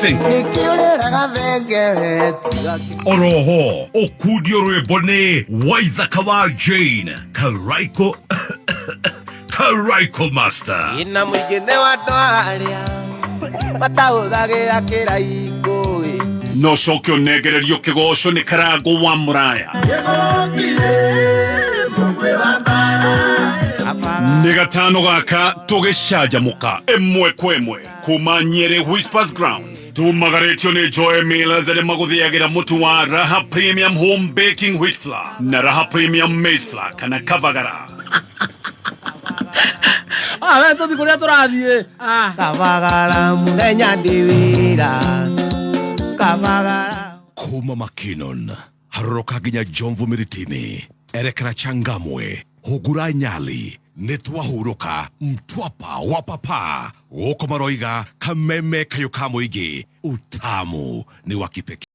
think? Oroho, Okudiore Bone, Waizakawa Jane, Karaiko, Karaiko Master. Ina mwigine wa doaria, matauthagira kiraiko. No shokyo negererio kigosho ni karago wa muraya. Negatano gaka tugishajamuka emwe kwemwe kuma Nyeri Whispers Grounds tumagaretio ni Joy Millers ari maguthiagira mutu wa Raha Premium Home Baking Wheat Flour na Raha Premium Maize Flour kana Kavagara. Ento tikuria turathie. Kavagara muthenya ndiwira. Kavagara. Kuma Makinon haroka ginya Jomvu Miritini erekera Changamwe hugura Nyali netwa huruka Mtwapa wapapa woko maroiga kameme kayo kamoigi utamu ni wakipeke.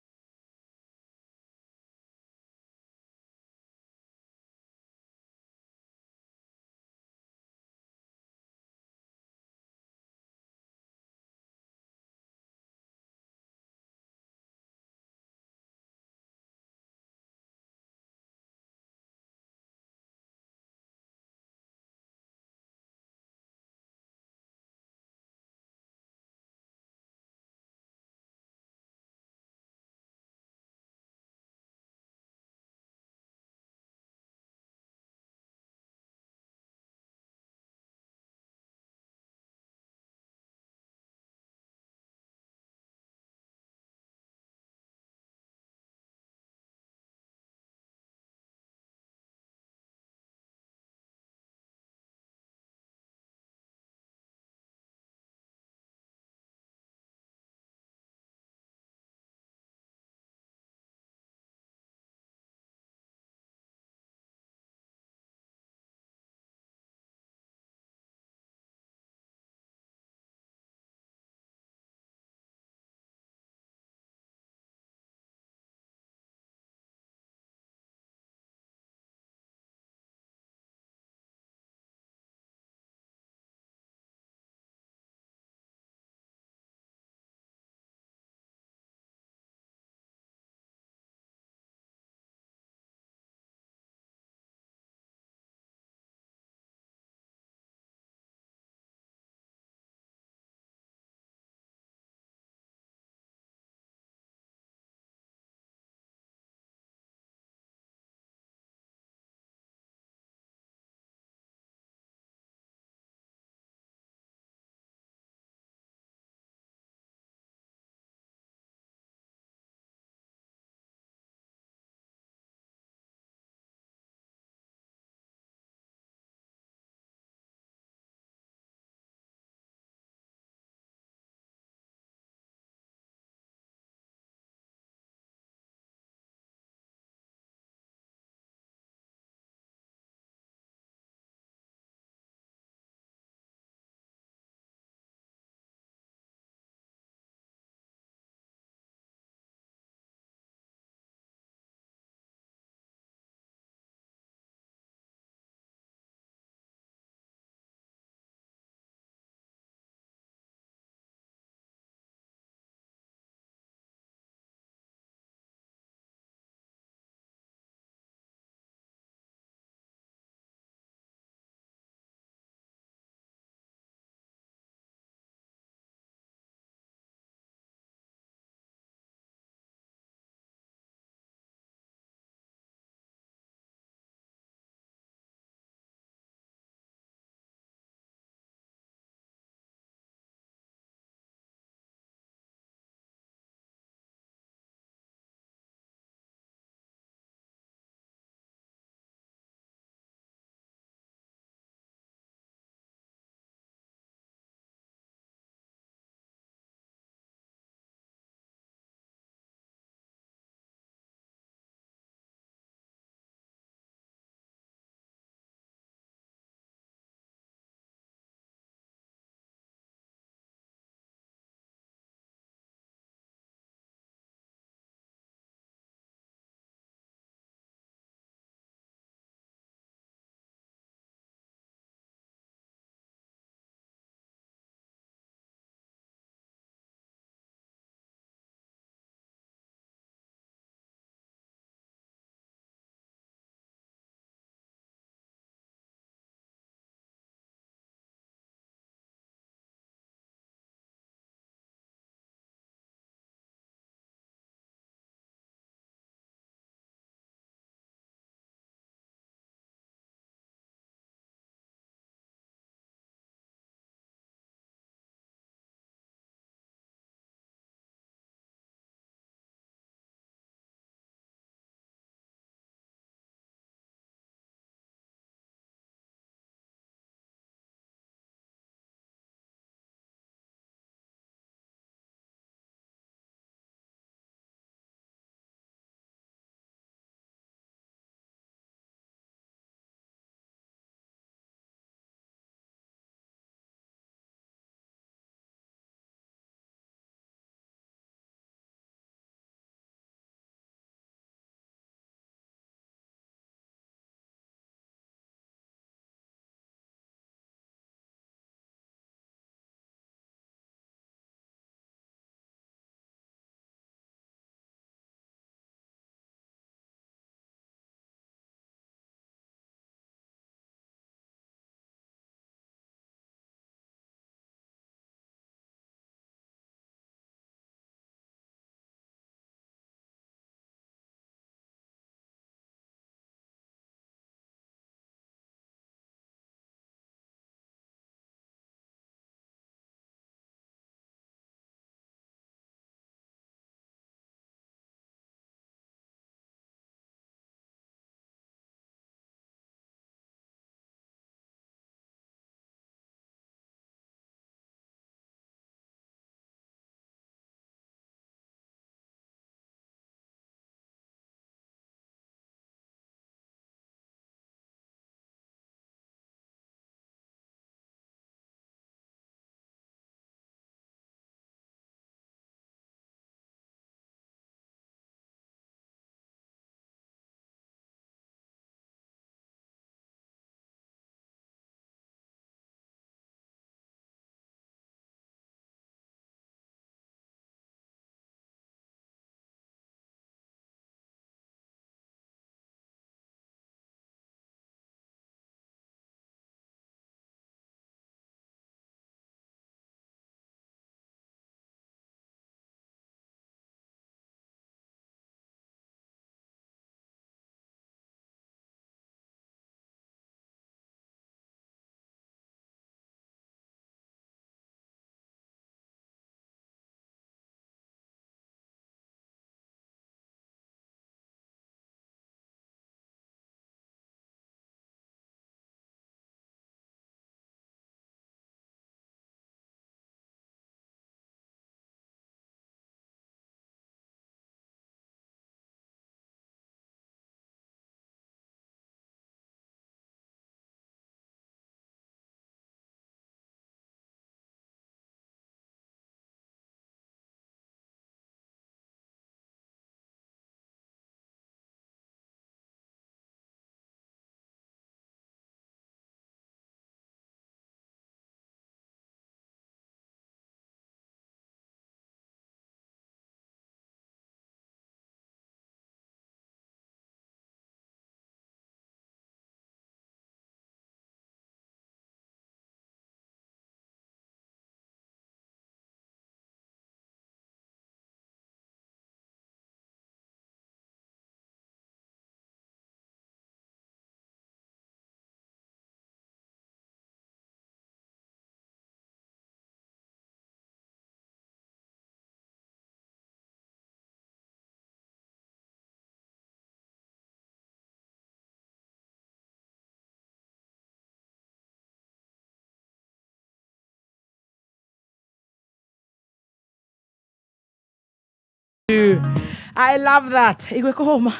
I love that. Igweko homa.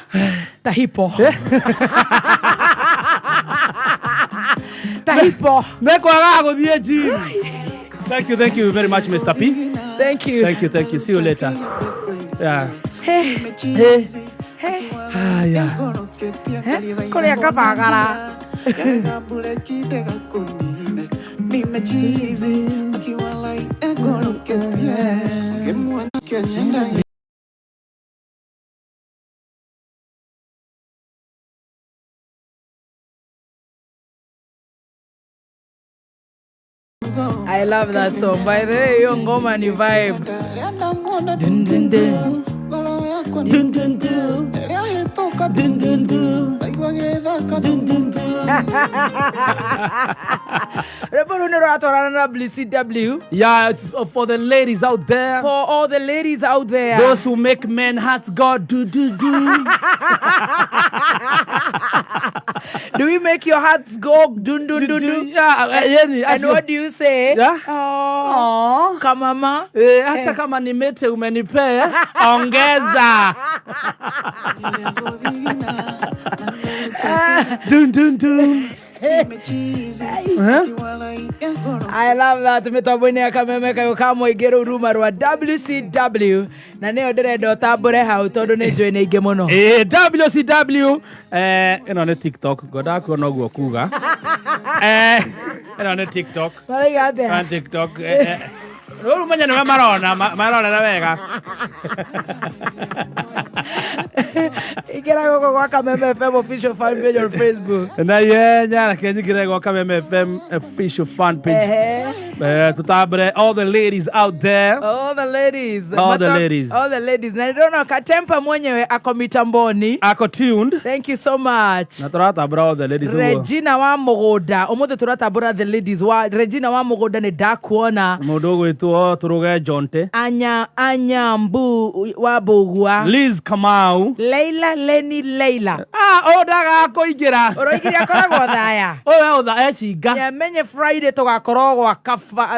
Tahipo. Tahipo. Mekwaga guthie gym. Thank you very much, Mr. P. Thank you. Thank you. See you later. Yeah. Hey. Ah, yeah. Kole akapagara. I love that song. By the way, yo ngoma ni vibe. Dun dun dun. Dun dun dun. Dun dun dun. Dun dun dun. WCW. Yeah, it's for the ladies out there. For all the ladies out there. Those who make men hearts go do. Do we make your hearts go dun dun dun dun? Yeah, and what do you say? Yeah. Oh, kamama. Hata kama nimete umenipea ongeza. Dun dun dun. I love that. Metabone akameme kayo kamo igero ruma rwa WCW na neo direnda tambure hau tondu ni njui ni ingi muno. WCW ino ni TikTok godako no guo kuga. Ino ni TikTok. Marigate. TikTok. Ruru manya no marona na wega. Igera go kwa Kameme FM official fan page on Facebook. Na yenya na kenyi gire go Kameme FM official fan page. Tutabre all the ladies out there. All the ladies. All the ladies. All the ladies. Na ndio Katempa mwenyewe ako mitamboni. Ako tuned. Thank you so much. Na turatabra all the ladies. Regina wa Mugoda. Omothe turatabra the ladies wa Regina wa Mugoda ni dakuona. Mudogo wetu turuge Jonte. Anya Mbu wa Bugwa. Liz Kamau. Leila. Odaga koigira. Oroigira koragwo thaya. Otha ecinga. Nyamenye Friday tugakorwo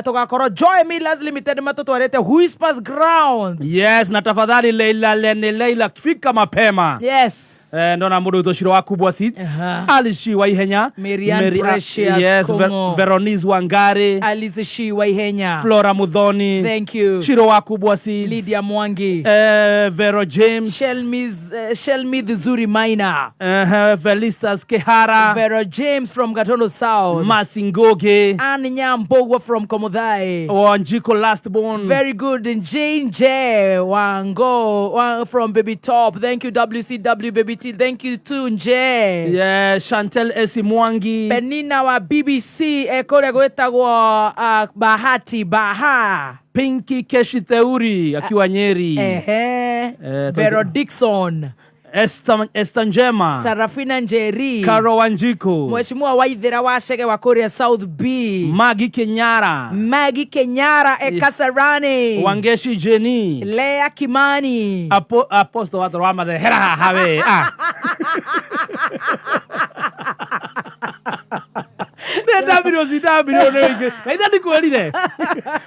tugakorwo Joy Millers Limited matutwarete Whispers Grounds. Yes, na tafadhali Leila fika mapema. Yes. Ndona mundu utoshiro wa kubwa seats. Alishi wa ihenya. Miriam Precious. Yes, Veronice Wangare. Alice Shi wa ihenya. Flora Mudhoni. Thank you. Shiro wa kubwa seats. Lydia Mwangi. Vero James. Shelmi Zuri Maina. Felistas Kehara. Vero James from Gatondo South. Masingoge. Anne Nyambogwa from Komodai. Wanjiko Lastborn. Very good. And Jane J. Wango from Baby Top. Thank you WCW Baby T. Thank you too Nje. Yeah, Chantel Esimwangi. Penina wa BBC kore gwetagwo Bahati Baha. Pinky Keshiteuri akiwa Nyeri. Vero Dixon. Esther Njema. Sarafina Njeri. Karo Wanjiko. Mheshimiwa Waithera wa Shege wa Korea South B. Maggie Kenyara Kasarani. Wangeshi Jenny. Lea Kimani. Apostle watu rama de hera hawe. WCW ida ndikwelire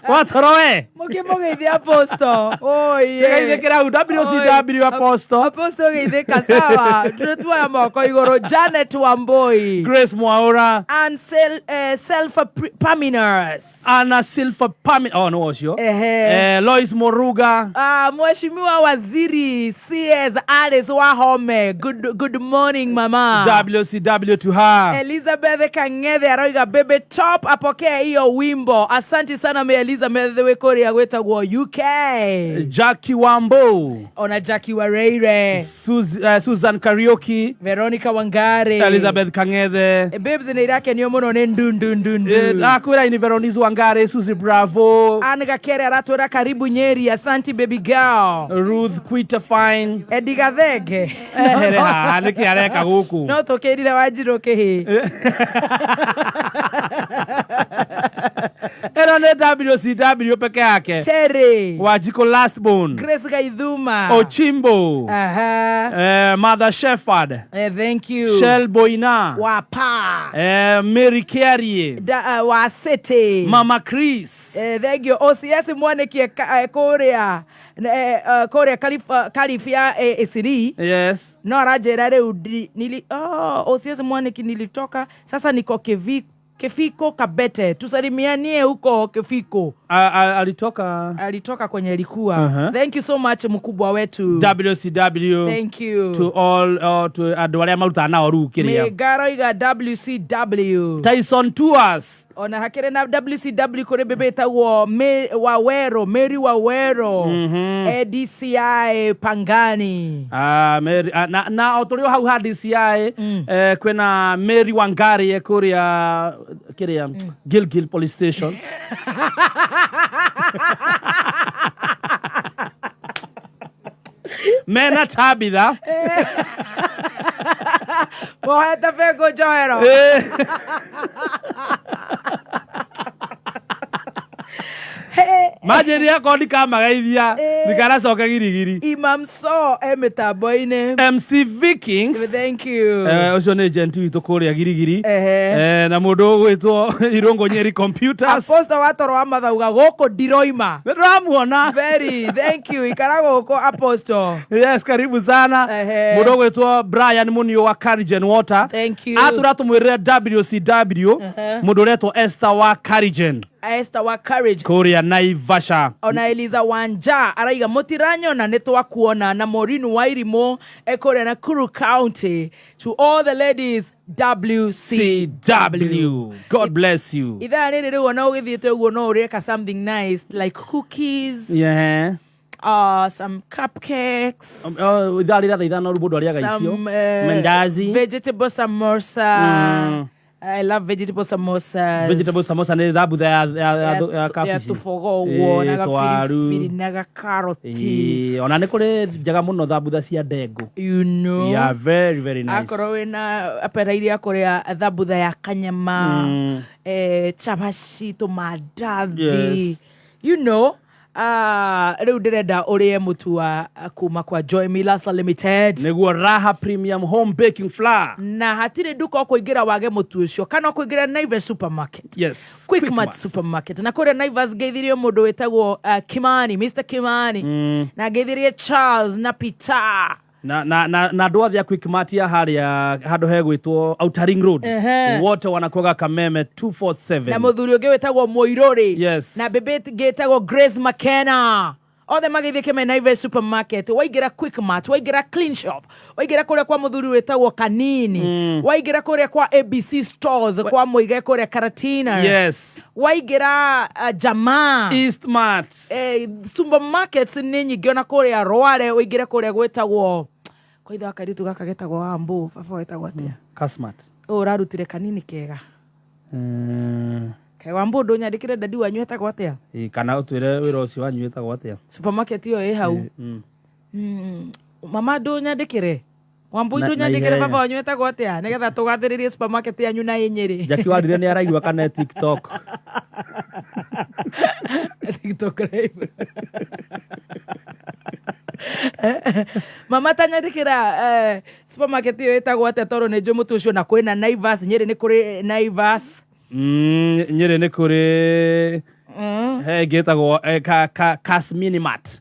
watoroe mukimugeithia Apostle. Oh yeah. Geithekera WCW Apostle geitheka sawa. Tutuaya moko igoro. Janet Wamboi. Grace Mwaura. And Selfa Paminers. Anna Silva Paminers. Oh no wasio. Lois Moruga. Mheshimiwa Waziri CS Alice Wahome. Good morning mama. WCW to her. Elizabeth Kang'ethe aroiga Baby Top apokea hiyo wimbo. Asante sana me Elizabeth Wekoria gwetagwo UK. Jackie Wambo. Ona Jackie Wareire. Susan Karaoke. Veronica Wangare. Elizabeth Kang'ethe. Babes ni irake niyo muno ne ndundundundu. Akwira ni Veronice Wangare, Susie Bravo. Anga Kere aratwera karibu Nyeri. Asante baby girl. Ruth Quita Fine. Ediga Thege. Niki areka guku. No tokerire Wanjiru Kihi. Ero ne WCW peke yake. Cherry. Wanjiko Lastborn. Grace Gaidhuma. Ochimbo. Mother Shepherd. Thank you. Shell Boina. Wapa. Mary Carey. Wasete. Mama Chris. Thank you. OCS Mwaneki Korea. Korea Califia Esiri. Yes. No arajera reu osiezi mwaniki nilitoka sasa niko Kefiko Kabete. Tusalimianie huko Kefiko. Alitoka kwenye alikuwa. Thank you so much mkubwa wetu. WCW. Thank you. To all to adwale maruta na oru kiria. Megaro iga WCW. Tyson Tours. Ona hakere na WCW kore bebeta Mary Wawero. DCI Pangani. Mary na otorio hau ha DCI kwena Mary Wangari kuria kiria Gilgil Police Station. Mena Tabitha. Moheta fego joero. Majeri yako ndikamageithia ndikaracoka girigiri. Imam So emetaboine. MC Vikings. Thank you. Ucio ni agent witu kuria girigiri. Na mundu gwitwo Irongo Nyeri Computers. Apostle watoro amathauga goko ndiroima. Ndiramuona. Very thank you. Ikarago goko Apostle. Yes, karibu sana. Mundu gwitwo Brian Munio wa Carigen Water. Thank you. Aturatumwirira WCW. Mundu retwo Esther wa Carigen. Esther wa Courage Korea Naivasha. Ona Eliza Wanja araiga mutiranyo na netwa kuona na Morinu Wairimo Korea na Kuru County. To all the ladies WCW. God bless you. Itha nini rĩu ona ũgĩthiĩte ũguo no ũrĩka something nice like cookies. Yeah. Some cupcakes. Some mandazi. Vegetable samosa. I love vegetable samosas. Vegetable samosa ni dhabu ya kafishi. Ya tufogo na gafiri na gakaroti. Ona ni kuri jaga muno dhabu cia dengu. You know. Yeah, very very nice. Akoro wina aperairi akorea dhabu ya kanyama. Chabashi to madavi. Yes. You know. Rĩu ndĩrenda ũrĩe mũtu wa kuma kwa Joy Millers Limited. Nĩguo Raha Premium Home Baking Flour. Na hatirĩ nduka ũkũingĩra wage mũtu ũcio kana ũkũingĩra Naivas Supermarket. Yes. Quickmart Supermarket. Na kũrĩa Naivas ngeithirie mũndũ wĩtagwo Kimani, Mr. Kimani. Na ngeithirie Charles na Peter. Na ndwathia Quickmart ya haria handu hegwitwo Outer Ring Road. Wote wanakuaga Kameme 247. Na muthuri ũngĩ wĩtagwo Moirori. Yes. Na bebe ngĩtagwo Grace McKenna. Othe magĩthiĩ kĩme Naivas Supermarket. Waingĩra Quickmart, waingĩra Clean Shop, waingĩra kũrĩa kwa muthuri wĩtagwo Kanini. Waingĩra kũrĩa kwa ABC Stores kwa Muigai kũrĩa Karatina. Yes. Waingĩra Jamaa. Eastmart. Supermarkets nĩ nyingĩ ona kũrĩa Rware, waingĩra kũrĩa gwĩtagwo kwa itha kairitu gaka getagwo Ambu, baba wetagwo atia? Kasmat. Ũrarutire kanini kega. Kai Wambu ndũnyandĩkire dadi wanyu etagwo atia? Kana ũtwĩre wĩra ũcio wanyu etagwo atia? Supermarket iyo ĩ hau. Mama ndũnyandĩkire. Wambu ndũnyandĩkire baba wanyu etagwo atia? Nĩgetha tũgathĩrĩrie supermarket yanyu na ĩnyĩrĩ. Jackie Wandire nĩ araigua kana TikTok. TikTok live. Mama tanyandĩkĩra supermarket iyo ĩtagwo atia tondũ nĩ njũ mũtu ũcio na kwĩna Naivas, Nyĩrĩ nĩ kũrĩ Naivas. Nyĩrĩ nĩ kũrĩ getagwo Kasminimart.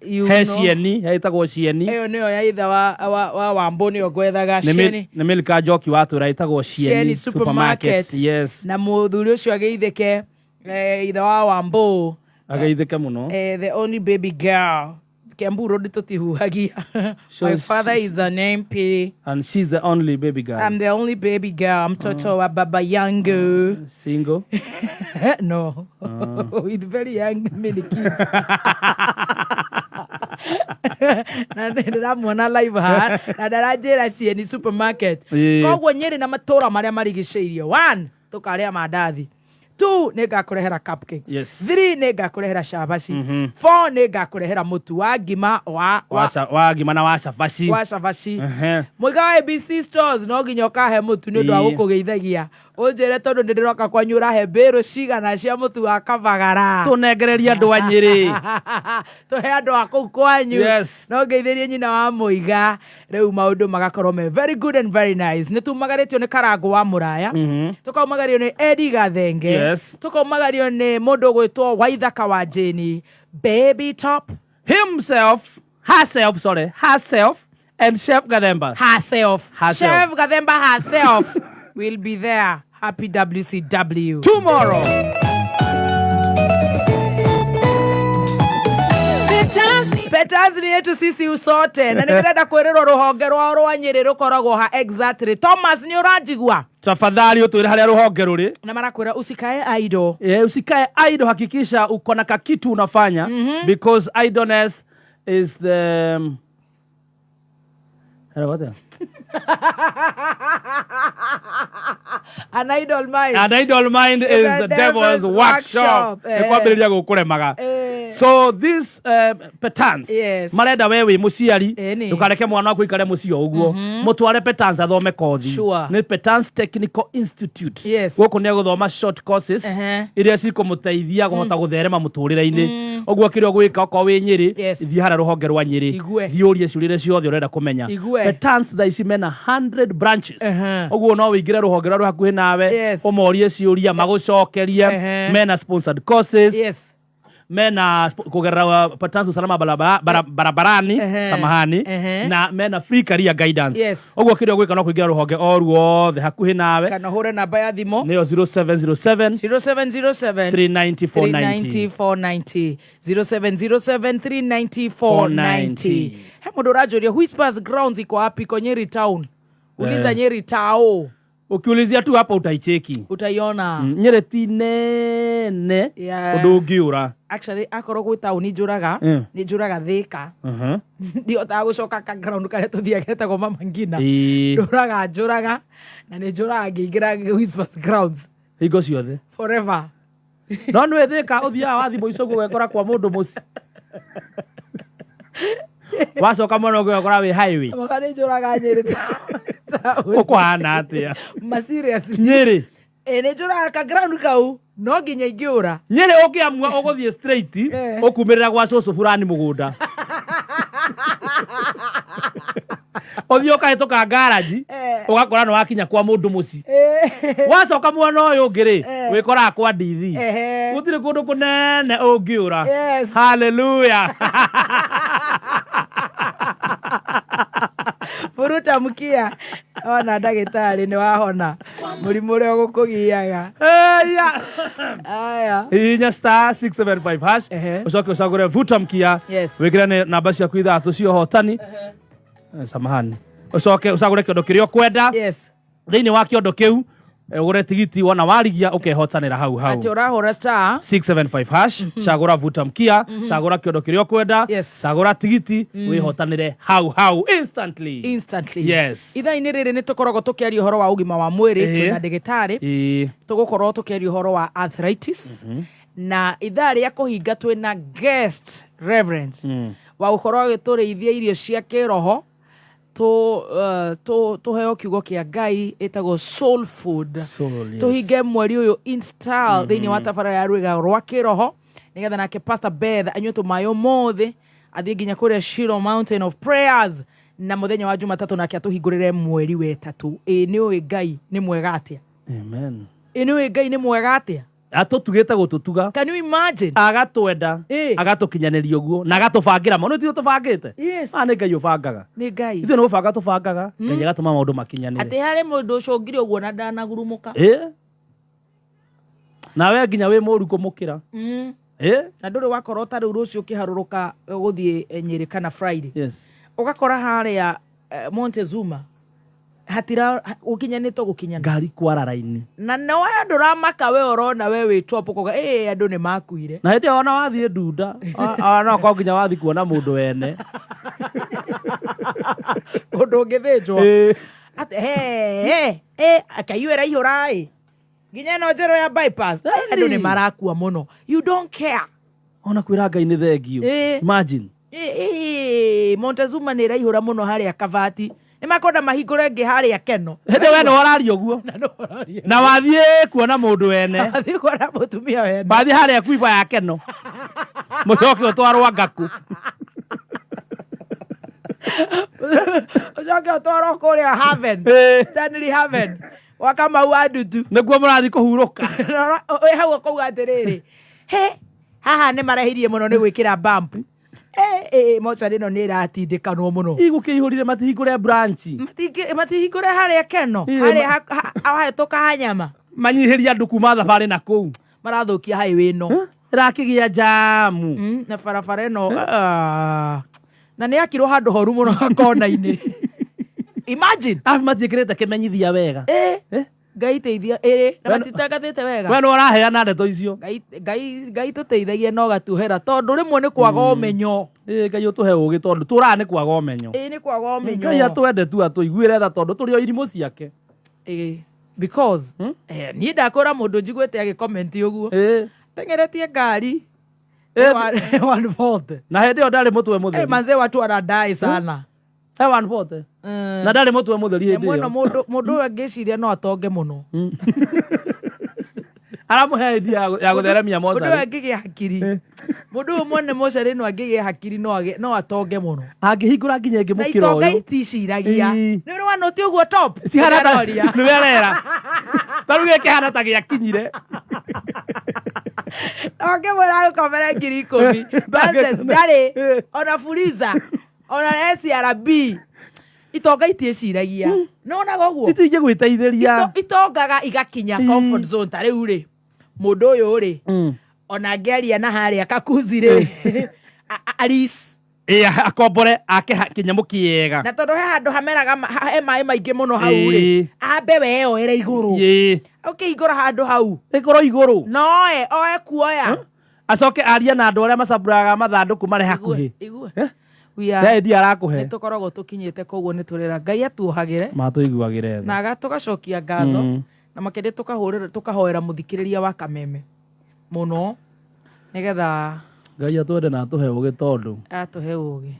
Cieni, hetagwo Cieni. Ĩyo nĩyo ya itha wa Wambu nĩyo gwethaga Cieni. Nĩ Milka Njoki watũra hetagwo Cieni Supermarket. Yes. Na mũthuri ũcio agĩithĩke itha wa Wambu. Agĩithĩke mũno. The only baby girl. Kiambu Road tutihuhagia. My father is an MP. And she's the only baby girl. I'm the only baby girl. Mtoto wa baba yangu. Single? No. With very young many kids. Na ndĩramwona live ha na ndarajĩra Cieni Supermarket. Koguo Nyĩrĩ na matũra marĩa marigicĩirie. 1 tũkarĩa mandathi. 2 nĩngakũrehera cupcakes. Yes. 3 nĩngakũrehera cabaci. 4 nĩngakũrehera mũtu wa ngima wa ngima na wa cabaci. Wa cabaci. Muiga wa ABC Stores no nginya ũkahe mũtu nĩ ũndũ wa gũkũgeithagia. Ũnjĩre tondũ ndĩroka kwanyu ũrahe mbĩrũ cigana cia mũtu wa kabagara. Tũnengereria andũ a Nyĩrĩ. Tũhe andũ a kũu kwanyu. Yes. No ngeithĩrie nyina wa Muiga. Rĩu maũndũ magakorwo me very good and very nice. Nĩtumagarĩtio nĩ Karango wa Mũraya. Tũkaumagario nĩ Eddie Gathenge. Yes. Tũkaumagario nĩ mũndũ gwĩtwo Waithaka wa Jane. Baby Top. herself, and Chef Gademba. Herself. Chef Gademba herself will be there. Happy WCW. Tomorrow. Petans ni yetu sisi usote. Na ningenda kwerero ruhonge rwa Nyeri rukoragwo ha exactly. Thomas ni urajigwa. Tafadhali utwire haria ruhonge ruri. Na marakwira usikae idle. Usikae idle, hakikisha uko na kitu unafanya because idleness is the An idle mind. An idle mind is the devil's workshop. So this Petans, marenda wewe muciari ukareke mwana waku ikare mucio uguo mutware Petans athome kothi ni Petans Technical Institute guku ne guthoma short courses iria cikumuteithia guhota gutherema muturire-ini uguo kirio gwika ko wi Nyeri ithie hara ruhonge rwa Nyeri thiurie ciurire ciothe urenda kumenya Petans thaici mena 100 branches uguo no wingire ruhonge rwa hakuhi nawe umorie ciuria magucokerie mena sponsored courses mena kugerera Petans usalama barabarani samahani na mena free career guidance uguo kirio gwika no kuingira ruhonge oruothe hakuhi nawe kana hore namba ya thimo niyo 0707 390 490 0707 390 490. He mundu rajoria Whispers Grounds iko wapi ko Nyeri town? Uliza Nyeri tao. Ukiulizia tu hapa utaicheki. Utaiona. Nyeri ti nene undu ungiura. Actually akoro gwi town ni njuraga Thika. Ndio ta gucoka ka ground kare tuthiagete go Mama Ngina. Njuraga na ni njuraga ngingira Whispers Grounds. Higo ciothe. Forever. No nwe Thika uthia wathi muicogu wekora kwa mundu muci. Wacoka mono gwekora wi highway. Makane njuraga Nyeri. Ukwana atia. Ma seriously. Nyeri. Ni njuraga ka ground kau no nginya ingiura. Nyeri ukiamua uguthie straight ukumirira gwa cucu fulani mugunda. Othio kahituka garage ugakora no wakinya kwa mundu muci. Wacoka mwana uyu ngiri wikora kwa ndithi. Gutire kundu kunene ungiura. Hallelujah. Buruta mukia ona ndagitari ni wahona murimu uri gukugiaga aya inya star 675 hash ucoke ucagure vuta mkia wikirane namba ciaku ithatu cio hotani samahani ucoke ucagure kiondo kirio kwenda thiini wa kiondo kiu ugure tigiti wona warigia ukehotanira hau ati urahura star 675 hash cagura vuta mkia cagura kiondo kirio kwenda cagura tigiti wihotanire hau instantly itha-ini riri ni tukoragwo tukiaria uhoro wa ugima wa mwiri twina ndagitari tugukorwo tukiaria uhoro wa arthritis na ithaa ria kuhinga twina guest reverend wa gukorwo agituriithia irio cia kiroho to heo kiugo kia Ngai etago soul food tuhinge mweri uyu install thini wa tabara ya rwiga rwa kiroho nigetha nake Pastor Beth anywe tumayo mothe athie nginya kuria Shiro Mountain of Prayers na muthenya wa Jumatatu nake atuhingurire mweri wetatu ni uyu Ngai ni mwega atia amen ni uyu Ngai ni mwega atia atutugite gututuga. Can you imagine? Agatwenda agatukinyaniria uguo na agatubangira mono ti tubangite. Ni Ngai ubangaga. Ni Ngai. Ithu no banga tubangaga Ngai agatuma maundu makinyanire. Ati hari mundu ucio ngire uguo na ndanagurumuka. Nawe nginya wi muru kumukira. Na nduri wakorwo tari rucio kiharuruka guthie Nyeri kana Friday. Ugakora haria Montezuma hatira ukinyanito gukinyana ngari kwara raini na no andura maka we orona we wi top koga andu ni makuire na hindi ona wathie ndunda no ko nginya wathi kuona mundu wene undu ngithinjwo ati akaiwera ihurai nginya no njero ya bypass andu ni marakua muno you don't care ona kwira Ngai ni thengio imagine Montezuma ni raihura muno haria Kavati ni makonda mahingure ngi haria Keno hindi we no orari uguo na wathie kuona mundu wene wathie kuona mutumia wene wathie haria kuiba ya Keno mucoke utwarwa Ngaku ucoke utwarwo kuria Haven Stanley Haven wakama wadudu niguo murathi kuhuruka we hau kuuga atiriri he haha ni marahirie muno ni gwikira bump mocarĩ ĩno nĩ ĩratindĩkanwo mũno. Igũkĩihũrire matihingũre branch. Matihingũre harĩa Keno, harĩa hahĩtũka hanyama. Manyihĩria andũ kuma thabarĩ na kũu. Marathũkia highway ĩno. Ĩrakĩgĩa jamu. Na barabara ĩno na nĩ yakirwo handũ horu mũno kona-inĩ. Imagine. Matiĩkĩrĩte kĩmenyithia wega. Ngai teithia na matitangathĩte wega. We nĩ ũraheana ndeto icio. Ngai tũteithagie no gatuhera tondũ rĩmwe nĩ kwaga ũmenyo. Ngai ũtũhe ũgĩ tondũ tũraga nĩ kwaga ũmenyo. Nĩ kwaga ũmenyo. Ngai atwende tu atũiguĩre tha tondũ tũrĩ o irimũ ciake. Because niĩ ndakũra mũndũ njiguĩte agĩkomenti ũguo. Tengeretie ngari 140. Na hĩndĩ ĩyo ndarĩ mũtwe mũtheri. Manze watu wanadai sana. 140. Na ndarĩ mũtwe mũtheri hĩndĩ ĩyo. Mũndũ ũyũ angĩciria no atonge mũno. Aramũhe idea ya gũtheremia mocarĩ. Mũndũ ũyũ angĩgĩa hakiri. Mũndũ ũyũ mwene mocarĩ no angĩgĩa hakiri no atonge mũno. Angĩhingũra nginya ĩngĩmũkĩra ũyũ. Na itonga iticiragia. Nĩ ũrĩ wanoti ũguo top. Nĩ werera. Tarũ gĩkĩ hana ta gĩakinyire. Oke mwera gũkomera 10,000. Banses ndarĩ ona Fuliza ona SRB itonga itiĩciragia. Nĩwonaga ũguo? Itingĩ gwĩteithĩria. Itongaga igakinya comfort zone ta rĩu rĩ. Mũndũ ũyũ rĩ ona angĩaria na harĩa Kakuzi rĩ Alice akombore ake kĩnyamũ kĩega. Na tondũ he handũ hameraga he maĩ maingĩ mũno hau rĩ ambe we yoera igũrũ. Ũkĩhingũra handũ hau ĩkorwo igũrũ no oe kuoya acoke aria na andũ arĩa macamburaga mathandũkũ marĩ hakuhĩ. Ndendi arakũhe. Nĩ tũkoragwo tũkinyĩte koguo nĩ tũrera Ngai atuohagĩre matũiguagĩre na tũgacokia ngatho na makĩria tũkahoera mũthikĩrĩria wa Kameme mũno nĩgetha Ngai atwende na atũhe ũgĩ tondũ atũhe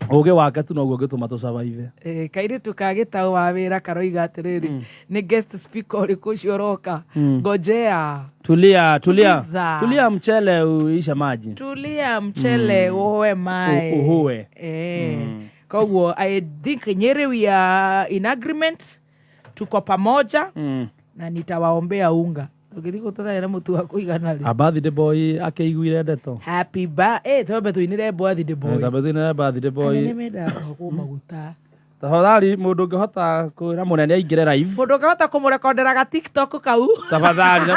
ũgĩ wake tu noguo ũngĩtũma tũsurvive. Kairĩtu ka gĩtaũ wa wĩra karoiga atĩrĩrĩ nĩ guest speaker ũrĩkũ ũcio ũroka ngojea. Tulia mchele uishe maji. Tulia mchele uhoe mai. Uhoe. Koguo I think Nyeri we are in agreement. Tuko pamoja na nitawaombea unga. Tũgĩthiĩ gũtũthaĩ na mũtu wa kũigana rĩ. Birthday boy akĩiguire ndeto. Happy birthday. Tũmbe tũinĩre birthday boy. Tũmbe tũinĩre birthday boy. Nĩ mendaga maguta. Tafadhali mũndũ ũngĩhota kwĩra mũnene aingĩre live. Mũndũ ũngĩhota kũmũrekondera ga TikTok kau. Tafadhali.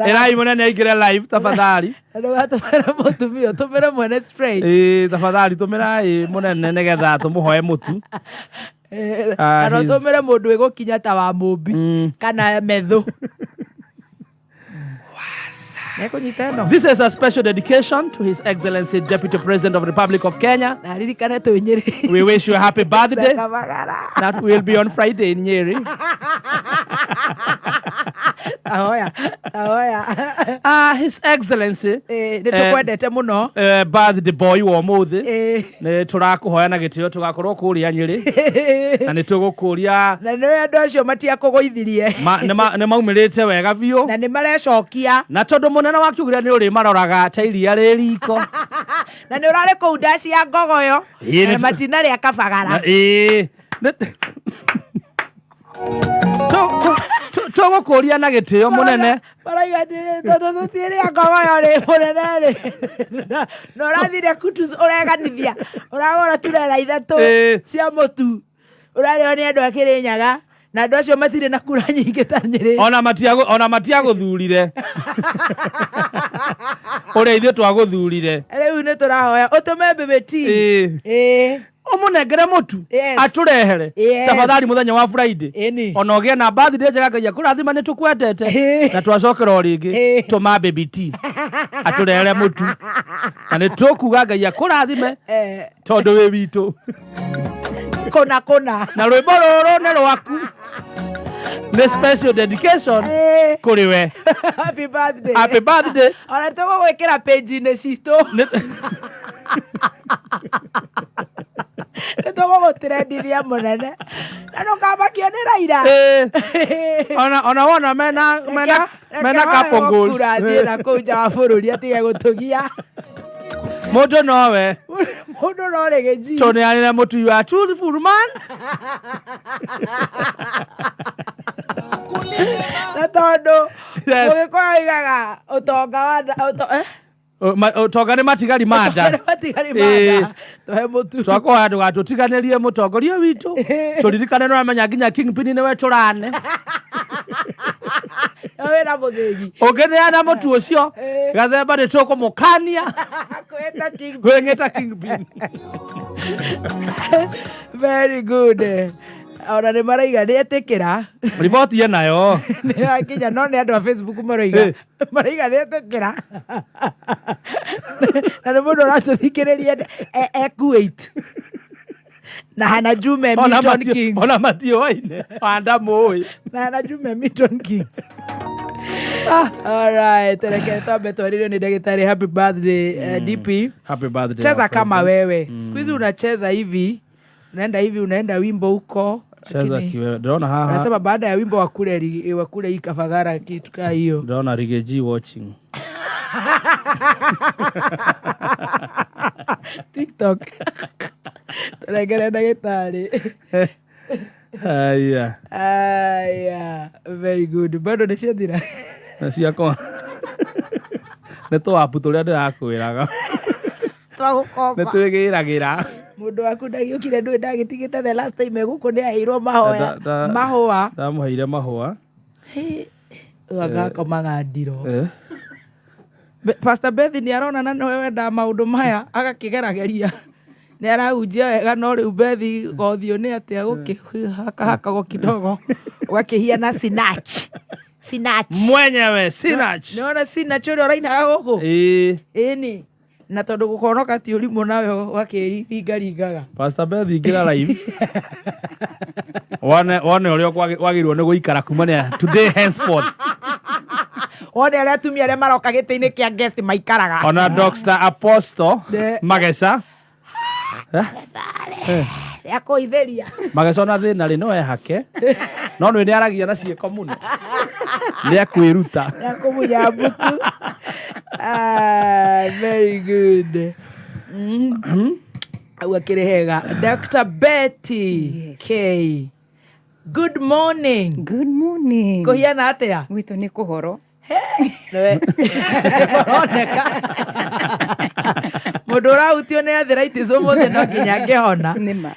Erai mũnene aingĩre live tafadhali. Ndũgatũmĩre mũtumia tũmĩre mwene straight. Tafadhali tũmĩra mũnene nĩgetha tũmũhoe mũtu. Kana tũmĩre mũndũ ĩgũkinya ta wa mũmbi kana metho. This is a special dedication to His Excellency Deputy President of the Republic of Kenya. We wish you a happy birthday. That will be on Friday in Nyeri. His Excellency birthday boy wa mũthĩ nĩ tũrakũhoya na gĩtĩo tũgakorwo kũrĩa Nyeri na nĩ tũgũkũria na nĩ andũ acio matiakũgũithirie nĩ maumĩrĩte wega biũ na nĩ marecokia na tondũ mũnene wakiugire nĩ ũrĩ maroraga ta iria rĩ riko na nĩ ũrarĩ kũu ndaci ya ngogoyo na matina rĩa kabagara tũgũkũria na gĩtĩo mũnene maraiga tondũ tũtirĩa ngogoyo rĩ mũnene rĩ na ũrathire kutus ũreganithia ũragũra turera ithatũ cia mũtu ũrarĩo nĩ andũ akĩrĩ nyaga na andũ acio matirĩ na kura nyingĩ ta Nyeri ona matiagũthurire ũrĩa ithuĩ twagũthurire rĩu nĩ tũrahoya ũtũme mbĩbĩti ũmũnengere mũtu atũrehere tafadhali mũthenya wa Friday ona ũgĩe na birthday njega Ngai akũrathima nĩ tũkwendete na twacokera o rĩngĩ tũma baby tea atũrehere mũtu na nĩ tũkuga Ngai akũrathime tondũ wĩ witũ kona na rwĩmbo rũrũ nĩ rwaku nĩ special dedication kũrĩ we. Happy birthday ona tũgũgwĩkĩra page-inĩ citũ nĩ tũgũgũtrendithia mũnene na ndũkamakio nĩ Raila ona wona mena couple goals athiĩ na kũu nja wa bũrũri atige gũtũgia mũndũ nowe mũndũ no rĩgĩji tũneanĩre mũtu wa truthful man na tondũ mũgĩkora oigaga ũtonga wa Tongane matigari manda. Twahe mutu. Twako handu gatutiganirie mutongoria witu. Turirikane no amenya nginya Kingpin ni we turane. Wera muthigi. Ongeneana mutu ucio. Gathemba ni tukumukania. Kwengeta Kingpin. Very good. Ona nĩ maraiga nĩ etĩkĩra riboti ye nayo nĩ yakinya no nĩ andũ a Facebook maraiga nĩ etĩkĩra na nĩ mũndũ ũratũthikĩrĩria Kuwait na Hana Jume Milton Kings ona matioine wanda mũĩ na Hana Jume Milton Kings. All right, reke twambe twarĩrio nĩ ndagĩtarĩ. Happy birthday DP. Happy birthday. Cheza kama wewe. Siku hizi unacheza hivi, unaenda wimbo huko. Cheza kiwe. Ndona haha. Anasema baada ya wimbo wa kule ikafagara kitu kama hiyo. Ndona Rigeji watching. TikTok. Turegere ndagĩtarĩ. Aya. Very good. Bado nĩ ciathira. Ciakwa. Nĩ twapu tũrĩa ndĩrakwĩraga. Twagũkomba. Nĩ twĩgĩragĩra. Mũndũ waku ndagiũkire ndũĩ ndagĩtigĩte the last time gũkũ nĩ aheirwo mahũa. Ndamũheire mahũa. Agakomaga ndiro. Pastor Beth nĩ arona na wewe wenda maũndũ maya agakĩgerageria. Nĩ arahunjia wega no rĩu Beth gothio nĩ atĩa gũkĩhaka kidogo. Ũgakĩhiana sinach. Mwenyewe sinach. Nĩona sinach ũrĩa ũrainaga gũkũ? Ĩni. Na tondu gukonoka ti urimũ nawe wakĩringaringaga. Pastor Beth ingira live. Wone ũrĩa wagĩrĩirwo nĩ gũikara kumania today henceforth. Wone arĩa atumia arĩa maroka gĩtĩ-inĩ kĩa guest maikaraga. Ona Dr. Apostle Magesa. Ya kũitheria. Magesa ona thĩna rĩ no ehake. No nĩ aragia na ciĩko mũno. Nĩ akwĩruta. Ya kũmunya mbutu. Very good. Wakirehega. Dr. Betty K. Good morning. Good morning. Kuhiana atia? Wito nĩ kũhoro. Mũndũ ũrahutio nĩ arthritis ũmũthĩ no nginya angĩhona. Nĩma.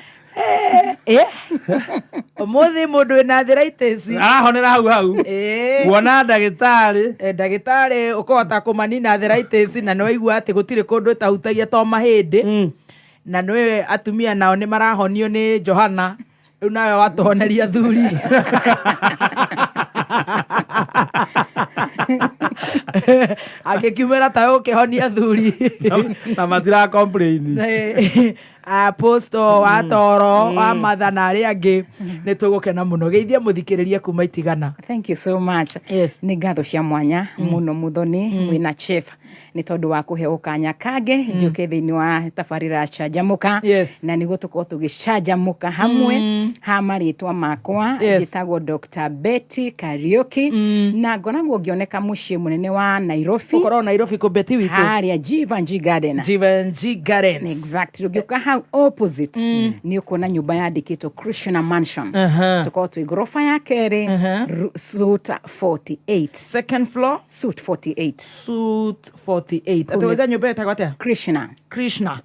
Ũmũthĩ mũndũ wĩna arthritis arahonera hau. Kuona ndagĩtarĩ ũkũhota kũmanina arthritis na nĩ waigua atĩ gũtirĩ kũndũ ĩtahutagia to mahĩndĩ. Na nĩ atumia nao nĩ marahonio nĩ Johana. Rĩu nawe watũhoneria thuri. Agĩkiumĩra ta ũkĩhonia thuri. Na matira complain. Apostle wa Toro wa Matha na arĩa angĩ nĩ tũgũkena mũno. Geithia mũthikĩrĩria kuma Itigana. Thank you so much. Yes. Nĩ ngatho cia mwanya mũno Muthoni wĩna chef nĩ tondũ wa kũheo kanya kange njũke thĩinĩ wa tabarĩra canjamũka. Na nĩguo tũkorwo tũgĩcanjamũka hamwe ha marĩtwa makwa njĩtagwo Dr. Betty Kariuki na ngoragwo ngĩoneka mũciĩ mũnene wa Nairobi. Ũkorwo Nairobi kũ Betty witũ? Harĩa Givenchy Garden. Givenchy Gardens. Exactly. Ũngĩũka hau opposite nĩ ũkuona nyũmba yandĩkĩtwo Krishna Mansion. Tũkorwo twĩ gorofa ya kerĩ suite 48. Second floor? Suite 48. Suite 48. Ataweza nyumba yako atia? Krishna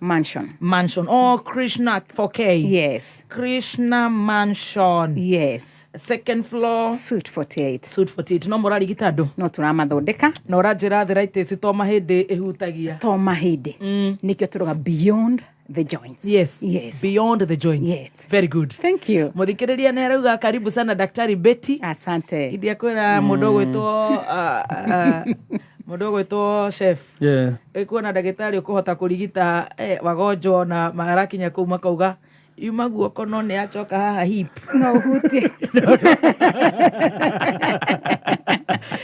Mansion. Oh, Krishna 4K. Yes. Krishna Mansion. Yes. Second floor. Suite 48. Suite 48. No mũrarigita andũ? No tũramathondeka. Na ũranjĩra arthritis to mahĩndĩ ĩhutagia. To mahĩndĩ. Nĩkĩo tũroga beyond the joints. Yes. Beyond the joints. Yes. Very good. Thank you. Muthikĩrĩria nĩ arauga karibu sana Daktari Betty. Asante. India kwĩra mũndũ gwĩtwo chef. Ekuona ndagĩtarĩ ũkũhota kũrigita wagonjwo na marakinya kũu makauga yuma guoko no nĩ acoka haha hip. No hutie.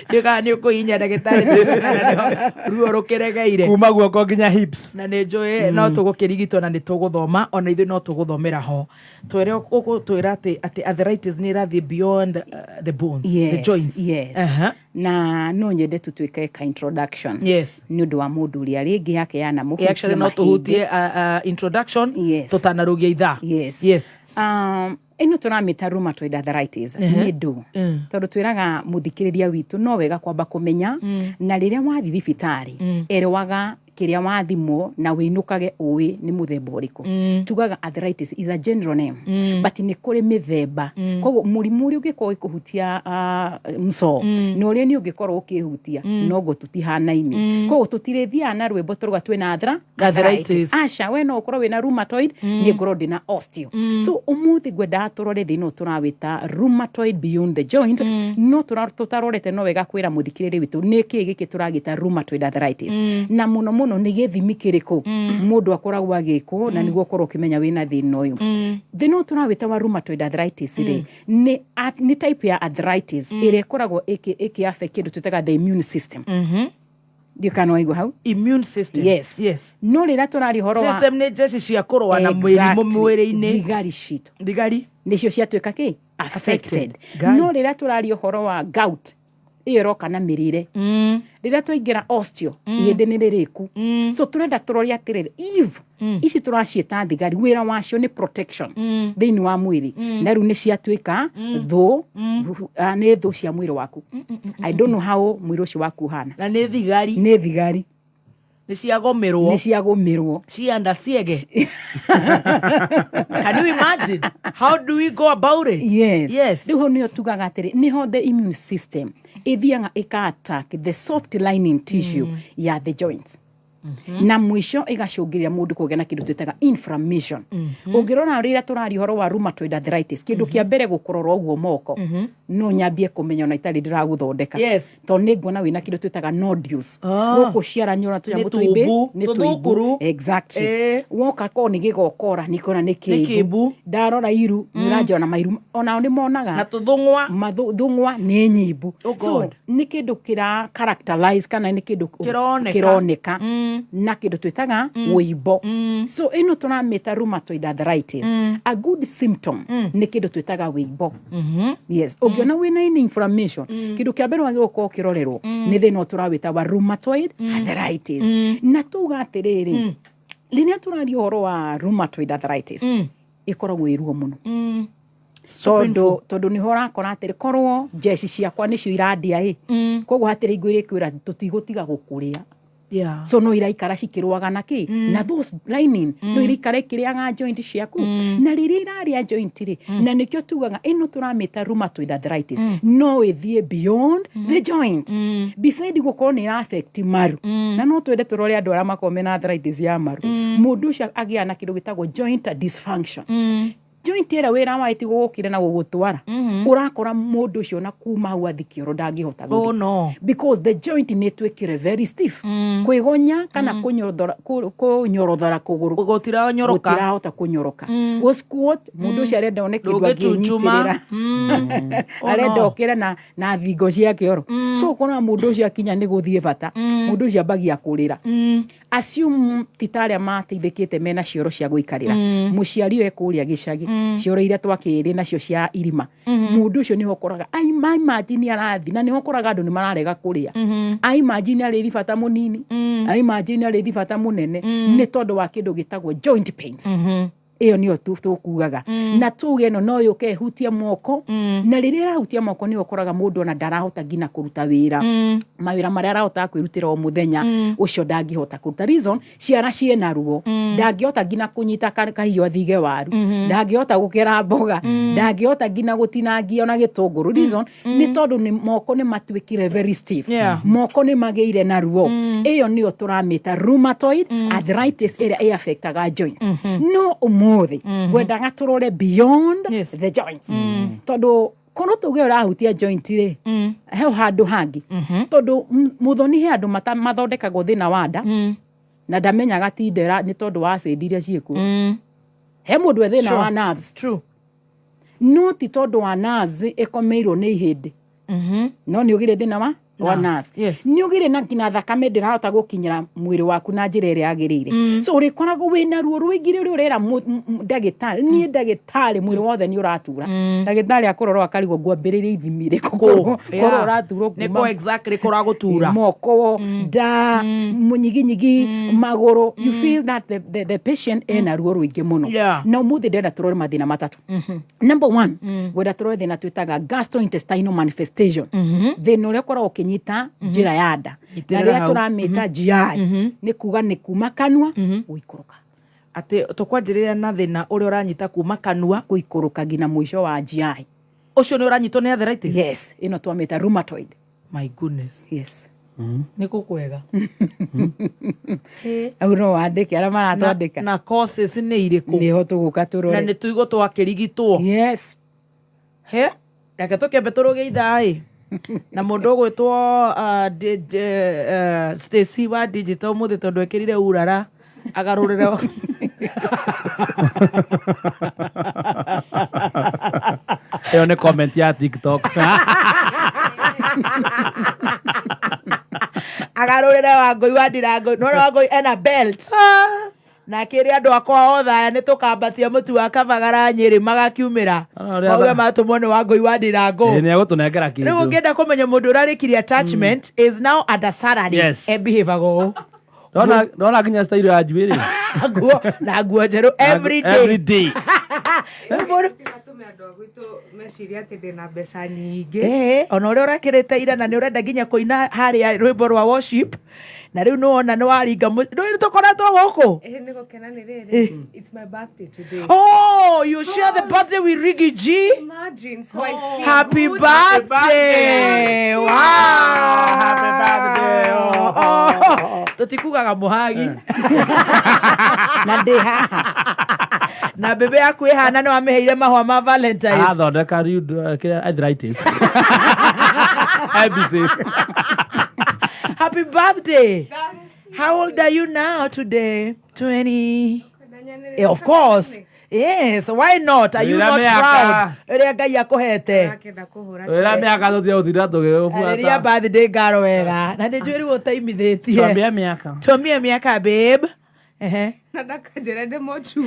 Ndĩka nĩ ũkũhinya ndagĩtarĩ ruo rũkĩregeire. Kuma guoko nginya hips. Na nĩ njũĩ no tũgũkĩrigitwo na nĩ tũgũthoma ona ithuĩ no tũgũthomera ho. Twere ũgũtwĩra atĩ arthritis nĩ ĩrathiĩ beyond the bones, the joints. Yes. Na no nyende tũtuĩke ka introduction. Yes. Nĩ ũndũ wa mũndũ ũrĩa rĩngĩ yake yana mũhutie actually no tũhutie introduction. Yes. Tũtanarugia ithaa. Yes. Ino tũramĩta rheumatoid arthritis nĩ ndũ tondũ twĩraga mũthikĩrĩria witũ no wega kwamba kũmenya na rĩrĩa wathi thibitarĩ erwaga kiria wa thimo na winukage uwi ni muthemba uriku tugaga arthritis is a general name but ni kuri mithemba koguo murimu uri ugikorwo ikuhutia mso no ria ni ugikorwo ukihutia nogo tutihanaine koguo tutirithia na rwimbo turuga twina arthritis asha we no ukorwo wina rheumatoid ni ngoro ndina osteo so umuthi gwenda turore thino turawita rheumatoid beyond the joint no tutarorete no wega kwira muthikiriri witu niki giki turagita rheumatoid arthritis na muno ni githimi kiriko mundu akoragwo agiko na niguo korwo kimenya wina thino uyu thino turawita wa rheumatoid arthritis ri ni type ya arthritis ire koragwo iki affect kindu tutaga the immune system you can know how immune system yes no rira turari horo wa system ne jesi cia kurwa na mwiri-ini digari shito digari nicio ciatuika ki affected no rira turari horo wa gout iyo roka na mirire rira tuingira osteo yende ni ririku so turenda turoria atiriri if ici turacieta thigari wira wacio ni protection thiini wa mwiri na riu ni ciatuika tho ni tho cia mwiri waku I don't know how mwiri ucio waku hana na ni thigari ni ciagomirwo cianda ciege can you imagine how do we go about it yes riu ni otugaga atiri niho the immune system ithianga ika-attack the soft lining tissue ya the joint na mwisho igacungiria mundu kugia na kindu twitaga inflammation ungirona rira turari horo wa rheumatoid arthritis kindu kia mbere gukorora uguo moko no nyambie kumenya na itari ndiraguthondeka to ni nguona wina kindu twitaga nodules guku ciara nyora tuyamu tuimbe ni tuibu exactly woka ko ni gigokora nikona ni kibu ndarora iru nirajona mairu ona ni monaga na tuthungwa mathungwa ni nyibu so ni kindu kira characterize kana ni kindu kironeka na kindu twitaga wibo so ino tunameta rheumatoid arthritis a good symptom ni kindu twitaga wibo yes ugiona wina ini inflammation kindu kia mbere wagirwo ko kirorerwo ni thina turawita wa rheumatoid arthritis na tuga atiriri linia turari horo wa rheumatoid arthritis ikoragwo iruo muno tondu ni hora kora atiri korwo jeci ciakwa nicio iradia koguo hatiri ingwire kwira tutigutiga gukuria so no iraikara cikirwaga naki na those lining no iraikara kiriaga joint ciaku na riri iraria joint ri na nikyo tugaga ino turameta rheumatoid arthritis no ithie beyond the joint beside gukorwo ni affect maru na no twende turore andu ara makomena arthritis ya maru mundu ucio agia na kindu gitagwo joint dysfunction joint era wera waiti gukire na gugutwara urakora mundu ucio na kuma hau athikioro ndangihota guthi no because the joint netwekire very stiff kwigonya kana kunyorothora kuguru gutirahota kunyoroka go squat mundu ucio arenda one kindu anginyitirira arenda okire na thingo cia kioro so kona mundu ucio akinya ni guthie bata mundu ucio ambagia kurira assume titaria mateithikite mena cioro cia guikarira muciari ekuria gicagi cioro iria twakiri nacio cia irima mundu ucio niho koraga ai imagine arathi na niho koraga andu ni mararega kuria ai imagine ari ribata munini ai imagine ari ribata munene ni tondu wa kindu gitagwo joint pains iyo niyo tukugaga na tuge no yuke hutia moko na riria rahutia moko ni ukoraga mundu ona ndarahota ngina kuruta wira mawira maria arahota kwirutira o muthenya ucio ndangihota kuruta reason ciara ciena ruo ndangihota ngina kunyita kahio thige waru ndangihota gukera mboga ndangihota ngina gutinangia ona gitunguru reason ni tondu ni moko ni matwikire very stiff moko ni mageire na ruo iyo niyo turameta rheumatoid arthritis area affectaga joints no muthi gwenda turore beyond the joints tondu kono tuge urahutia joint ri he handu hangi tondu muthoni he andu mathondekagwo thina wanda na ndamenyaga tindera ni tondu wa acid iria ciku he mundu thina wa nerves true no ti tondu wa nerves ikomeirwo ni ihindi no ni ugire thina wa nerves ni ugire na kina thakame ndirahota gukinyira mwiri waku na njira iri agirire so uri korago wina ruo ruingire uri urera ndagitari ni ndagitari mwiri wothe ni uratura ndagitari akorora akarigo ngwambiririe ithimire koro uratura neko exactly koragutura moko da munyiginyigi maguru you feel that the patient ena ruo ruingi muno na muthi ndenda turore mathina matatu number 1 gwenda turore thina twitaga gastrointestinal manifestation thina uria koragwo iranyita njira ya nda na ria turamita GI ni kuga ni kuma kanua guikuruka ate tukwanjiriria na thina uria uranyita kuma kanua guikuruka ngina mwisho wa GI ucio ni uranyitwo ni arthritis. Yes, ino twamita rheumatoid. My goodness. Yes. Ni kukwega. Au no wandike ara maratwandika na causes ni iriku ni ho tuguka turore na ni tuigo twakirigitwo. Yes. He reke tukembe turuge ithai na mundu gwitwo Stacy wa digital muthi tondu ekirire urara agarurire Eyo ni comment ya TikTok. agarurire Wangui wa Ndirango no Wangui ena belt na kiri andu akwa othaya ni tukambatia mutu wa Kabagara Nyeri magakiumira auga matumwo ni Wangui wa Ndirango ni agutunengera kindu riu ngienda kumenya mundu urarikirie attachment is now under salary. Yes. Behave go Dona kinya style ya juiri. Na guo njeru every day. Ona uria urakirite ira na ni urenda nginya kuina haria rwimbo rwa worship na riu nuwona ni waringa ndu tukoretwo guku It's my birthday today. Oh, you share the birthday with Riggy G. Imagine, so I feel Happy good. birthday. Wow. Happy birthday. Oh. Tutikugaga muhagi. Na ndi haha Na bebe yaku ihana no ameheire mahwa ma Valentines. Athondeka riu arthritis. ABC. Happy birthday. How old are you now today? 20. Yeah, of course. Yes, why not? Are you not proud? Ere Ngai akuhete. Ira miaka tutia utira tugifuata. Ere birthday ngaro wega. Na ndi njuri utaimithitie. Twambia miaka. Twambia miaka babe. Nadaka jerede mochu.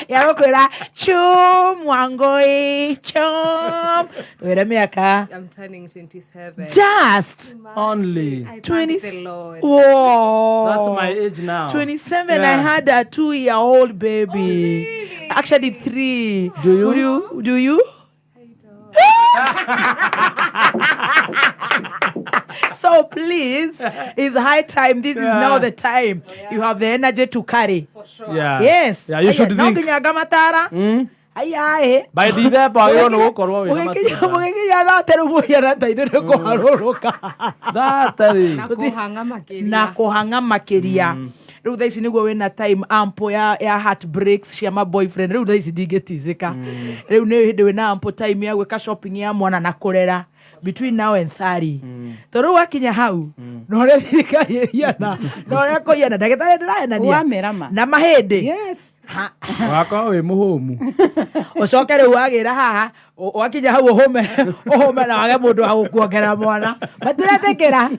Yagokwira chum Wangui chum. Twire miaka. I'm turning 27. Just Only. I 20. thank the Lord. Whoa. That's my age now. 27. Yeah. I had a 2-year-old baby. Oh, really? Actually 3. Do you? Do you? So please, it's high time. This is now the time. You have the energy to carry. For sure. Yeah. Yes. Yeah, you should no think. Nginyaga matara. Ayae. By the day, pagiro no gukorwo wi. Mugikinya thateru muya na taithire kuharuruka. Thateri. Na kuhanga makiria. Riu thaici niguo wina time ample ya heartbreaks cia ma boyfriend. Riu thaici ndingetizika. Riu ni hindi wina ample time ya gwika shopping ya mwana na kurera between now and 30. Toru wakinya hau no re thikariana no re koiana ndagitari ndiraenania Wamerama. na mahindi. Yes. Wako wi muhumu. Ucoke riu wagira haha wakinya hau uhume na wage mundu wa gukuongera mwana matiretekera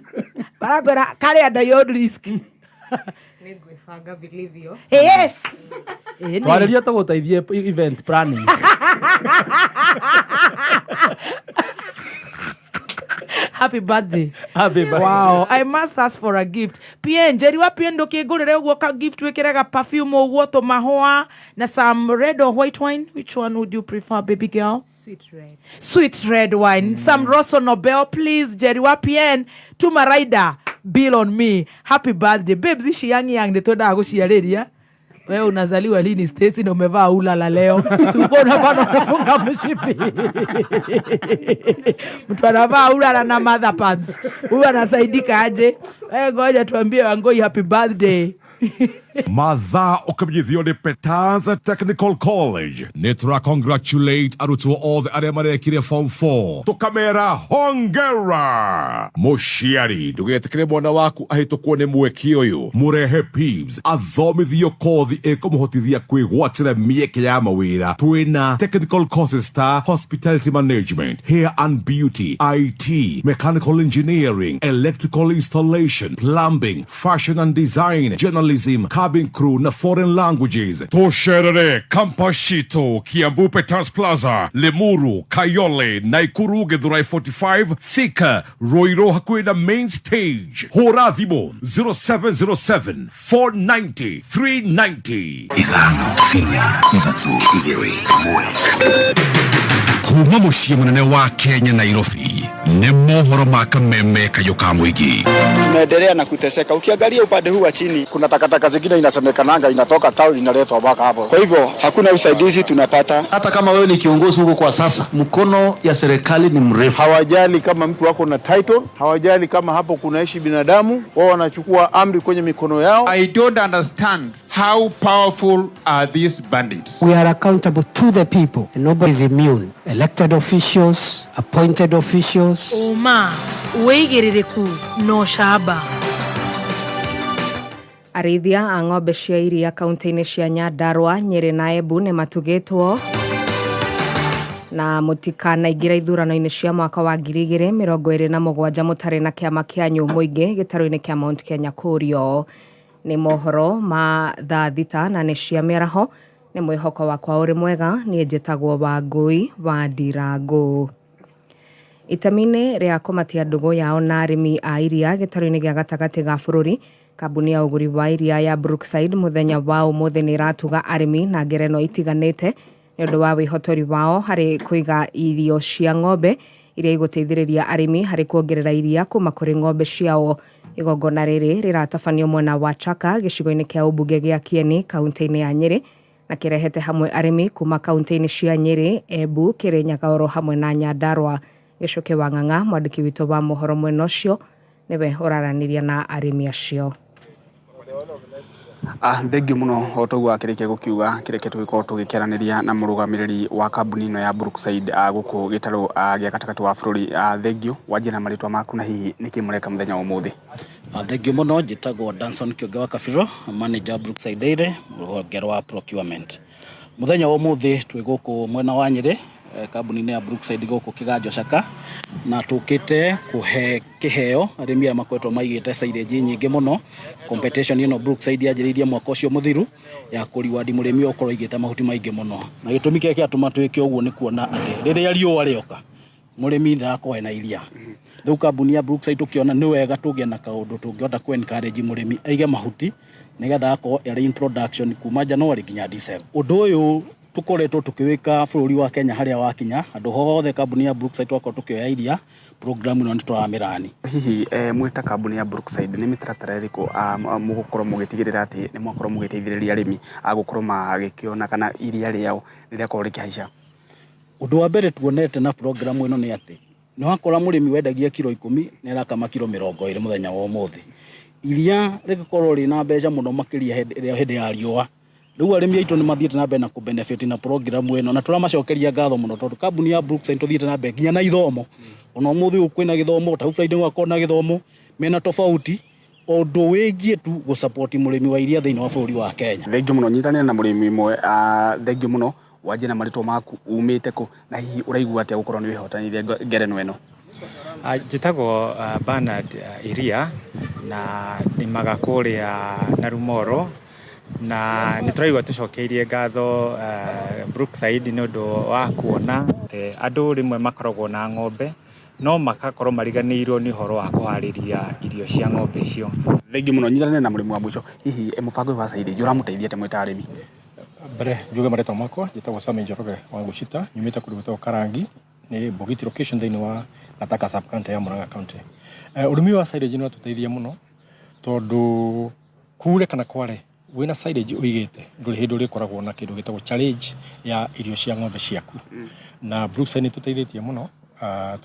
barakwira kari under your risk. Nigwifanga believe you. Yes. Twariria tuguteithie event planning. Happy birthday. Happy birthday. Wow, I must ask for a gift. Pien, Jerry wa pien ndukigurire uguo ka gift wikiraga perfume uguo to mahua na some red or white wine. Which one would you prefer, baby girl? Sweet red. Sweet red wine. Some Rosso Nobel, please. Jerry wa pien. Tuma rider. Bill on me. Happy birthday. Babes, ishi yang nitoda guciariria. Wewe unazaliwa lini Stacy na umevaa ulala leo? Si uko unafunga mshipi. Mtu anavaa ulala na mother pants. Huyu anasaidika aje? Wewe ngoja tuambie Wangui happy birthday. Mathaa ukamenyithio ni Petanza Technical College ni congratulate arutwo othe aria marekire form 4 tukamera hongera muciari ndugetikire mwana waku ahitukwo ni mweki uyu murehe Peeves athomithio kothi ikumuhotithia kwigwatira mieke ya mawira twina technical courses ta hospitality management, hair and beauty, IT, mechanical engineering, electrical installation, plumbing, fashion and design, journalism, cabin crew na foreign languages. Tosherere, Kampashito, Kiambu Petans Plaza, Lemuru, Kayole, Naikuru, Githurai 45, Thika, Roiro hakuhi na main stage. Hora Thimo 0707 490 390. kuma muciĩ munene wa Kenya Nairobi ni mohoro ma Kameme Kayuka Mwigi. Tunaendelea na kuteseka. Ukiangalia upande huu wa chini kuna takataka zingine inasemekananga inatoka town inaletwa mpaka hapo. Kwa hivyo hakuna usaidizi tunapata. Hata kama wewe ni kiongozi huko kwa sasa, mkono ya serikali ni mrefu. Hawajali kama mtu wako na title, hawajali kama hapo kunaishi binadamu, wao wanachukua amri kwenye mikono yao. I don't understand how powerful are these bandits. We are accountable to the people and nobody is immune. Elected officials, appointed officials. Uma, uigiririku no shaba. Arithia a ng'ombe cia iria kaunti-inĩ cia Nyandarua, Nyeri na Embu nĩ matugĩtwo na mũtikanaingĩra ithurano-inĩ cia mwaka wa 2027 mũtarĩ na kĩama kĩanyu mũingĩ gĩtarũ-inĩ kĩa Mount Kenya kũrio. Nĩ mohoro ma thaa thita na nĩ cia mĩaraho. Nĩ mwĩhoko wakwa ũrĩ mwega, niĩ njĩtagwo Wangui wa Ndirangu. Itemi-inĩ rĩa kũmatia ndũgũ yao na arĩmi a iria gĩtarũ-inĩ gĩa gatagatĩ ga bũrũri, kambuni ya ũgũri wa iria ya Brookside mũthenya wa ũmũthĩ nĩ ĩratuga arĩmi na ngerenwa itiganĩte nĩ ũndũ wa wĩhotori wao harĩ kũiga irio cia ng'ombe iria igũteithĩrĩria arĩmi harĩ kuongerera iria kuma kũrĩ ng'ombe ciao. Igongona rĩrĩ rĩratabanio mwena wa Chaka gĩcigo-inĩ kĩa ũmbunge gĩa Kieni kaunti-inĩ ya Nyeri na kĩrehete hamwe arĩmi kuma kaunti-inĩ cia Nyeri, Embu, Kirinyaga oro hamwe na Nyandarua. Gĩcũke wa Ng'ang'a mwandĩki witũ wa mohoro mwena ũcio nĩwe ũraranĩria na arĩmi acio. Thengiũ mũno otogwo akĩrĩkia gũkiuga kĩreke tũgĩkorwo tũgĩkĩaranĩria na mũrũgamĩrĩri wa kambuni ino ya Brookside gũkũ gĩtarũ gĩa gatagatĩ wa bũrũri. Thengiũ wanjie na marĩtwa maku na hihi nĩkĩ mũreka mũthenya wa ũmũthĩ? Thengiũ mũno, njĩtagwo Danson Kĩonge wa Kabiro, manager Brookside Dairy, rũhonge rwa procurement. Mũthenya wa ũmũthĩ twĩ gũkũ mwena wa Nyeri kambuni-inĩ ya Brookside gũkũ Kĩganjo Chaka na tũkĩte kũhe kĩheo arĩmi arĩa makoretwo maigĩte silage nyingĩ mũno. Competition ĩno Brookside yanjĩrĩirie mwaka ũcio mũthiru ya kũriwadi mũrĩmi ũkorwo igĩte mahuti maingĩ mũno, na gĩtũmi kĩrĩa kĩatũma twĩke ũguo nĩ kuona atĩ rĩrĩa riũa rĩoka mũrĩmi ndarakorwo na iria. Rĩu kambuni ya Brookside tũkĩona nĩ wega tũgĩe na kaũndũ tũngĩhota ku encourage mũrĩmi aige mahuti nĩgetha akorwo arĩ introduction kuma January nginya December. Ũndũ ũyũ tukoretwo tukiwika bũrũri wa Kenya harĩa wakinya andũ hothe kambuni ya Brookside twakorwo tukioya iria program ino nitwaramirani. Hihi mwita kambuni ya Brookside nĩ mĩtaratara ĩrĩkũ mũgũkorwo mũgĩtigĩrĩra atĩ nĩ mwakorwo mũgĩteithĩrĩria arĩmi agũkorwo magĩkĩona kana iria rĩao rĩrĩakorwo rĩkĩhaica? Ũndũ wa mbere tuonete na program ĩno nĩ atĩ nĩ wakora mũrĩmi wendagia kilo 10 nĩ arakama kilo 20 mũthenya wa ũmũthĩ. Iria rĩgĩkorwo rĩna mbeca mũno makĩria hĩndĩ ya riũa. Rĩu arĩmi aitũ nĩ mathiĩte na mbere na kũbenefit na program ĩno na tũramacokeria ngatho mũno tondũ kambuni ya Brookside tũthiĩte na mbere nginya na ithomo. Ona ũmũthĩ ũkwĩ na gĩthomo, ta Friday gwakorwo na gĩthomo mena tofauti ũndũ wĩgiĩ tu gũsupport mũrĩmi wa iria thĩinĩ wa bũrũri wa Kenya. Thengiũ mũno, nyitanĩra na mũrĩmi mwe. Thengiũ mũno, wanjie na marĩtwa maku umĩte kũ na hihi ũraigua atĩa gũkorwo nĩ wĩhotanĩire ngerenwa ĩno? Njĩtagwo Bernard Iria na nĩmaga kũrĩa Narumoro na nĩtũraigua tũcokeirie ngatho Brookside nĩ ũndũ wa kuona andũ rĩmwe makoragwo na ng'ombe no makakorwo mariganĩirwo nĩ ũhoro wa kũharĩria irio cia ng'ombe icio. Thengiũ mũno, nyitanĩra na mũrĩmi wa mũico, hihi mũbango wa silage ũramũteithia atĩa mwĩ ta arĩmi? Mbere njuge marĩtwa makwa njĩtagwo Samuel Njoroge wa Gũcita, nyumĩte kũndũ gwĩtagwo Karangi, nĩ Bogiti location thĩinĩ wa Gataka sub county ya Murang'a county. Ũrĩmi wa silage nĩ watũteithia mũno tondũ kure kana kware wĩna silage ũigĩte ndũrĩ hĩndĩ ũrĩkoragwo na kĩndũ gĩtagwo challenge ya irio cia ng'ombe ciaku. Na Brookside nĩ tũteithĩtie mũno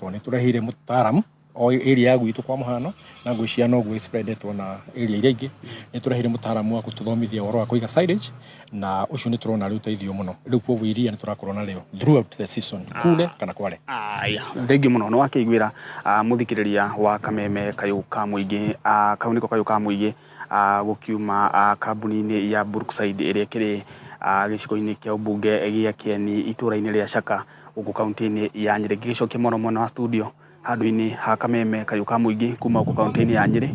tondũ nĩ tũrehire mũtaaramu o area ya gwitũ kwa mũhano na ngwĩciria no gwĩ spreadetwo na area iria ingĩ. Nĩ tũrehire mũtaaramu wa gũtũthomithia ũhoro wa kũiga silage na ũcio nĩ tũrona rĩu teithio mũno. Rĩu kwoguo iria nĩ tũrakorwo narĩo throughout the season kure kana kware. Thengiũ mũno, nĩ wakĩiguĩra mũthikĩrĩria wa Kameme Kayuka Mwigi, kau nĩko Kayuka Mwigi gũkiuma kambuni-inĩ ya Brookside ĩrĩa ĩkĩrĩ gĩcigo-inĩ kĩa ũmbunge gĩa Kieni itũũra-inĩ rĩa Chaka gũkũ kaunti-inĩ ya Nyeri. Gĩcokia mũno mwena wa studio handũ-inĩ ha Kameme Kayuka Mwigi kuma gũkũ kaunti-inĩ ya Nyeri,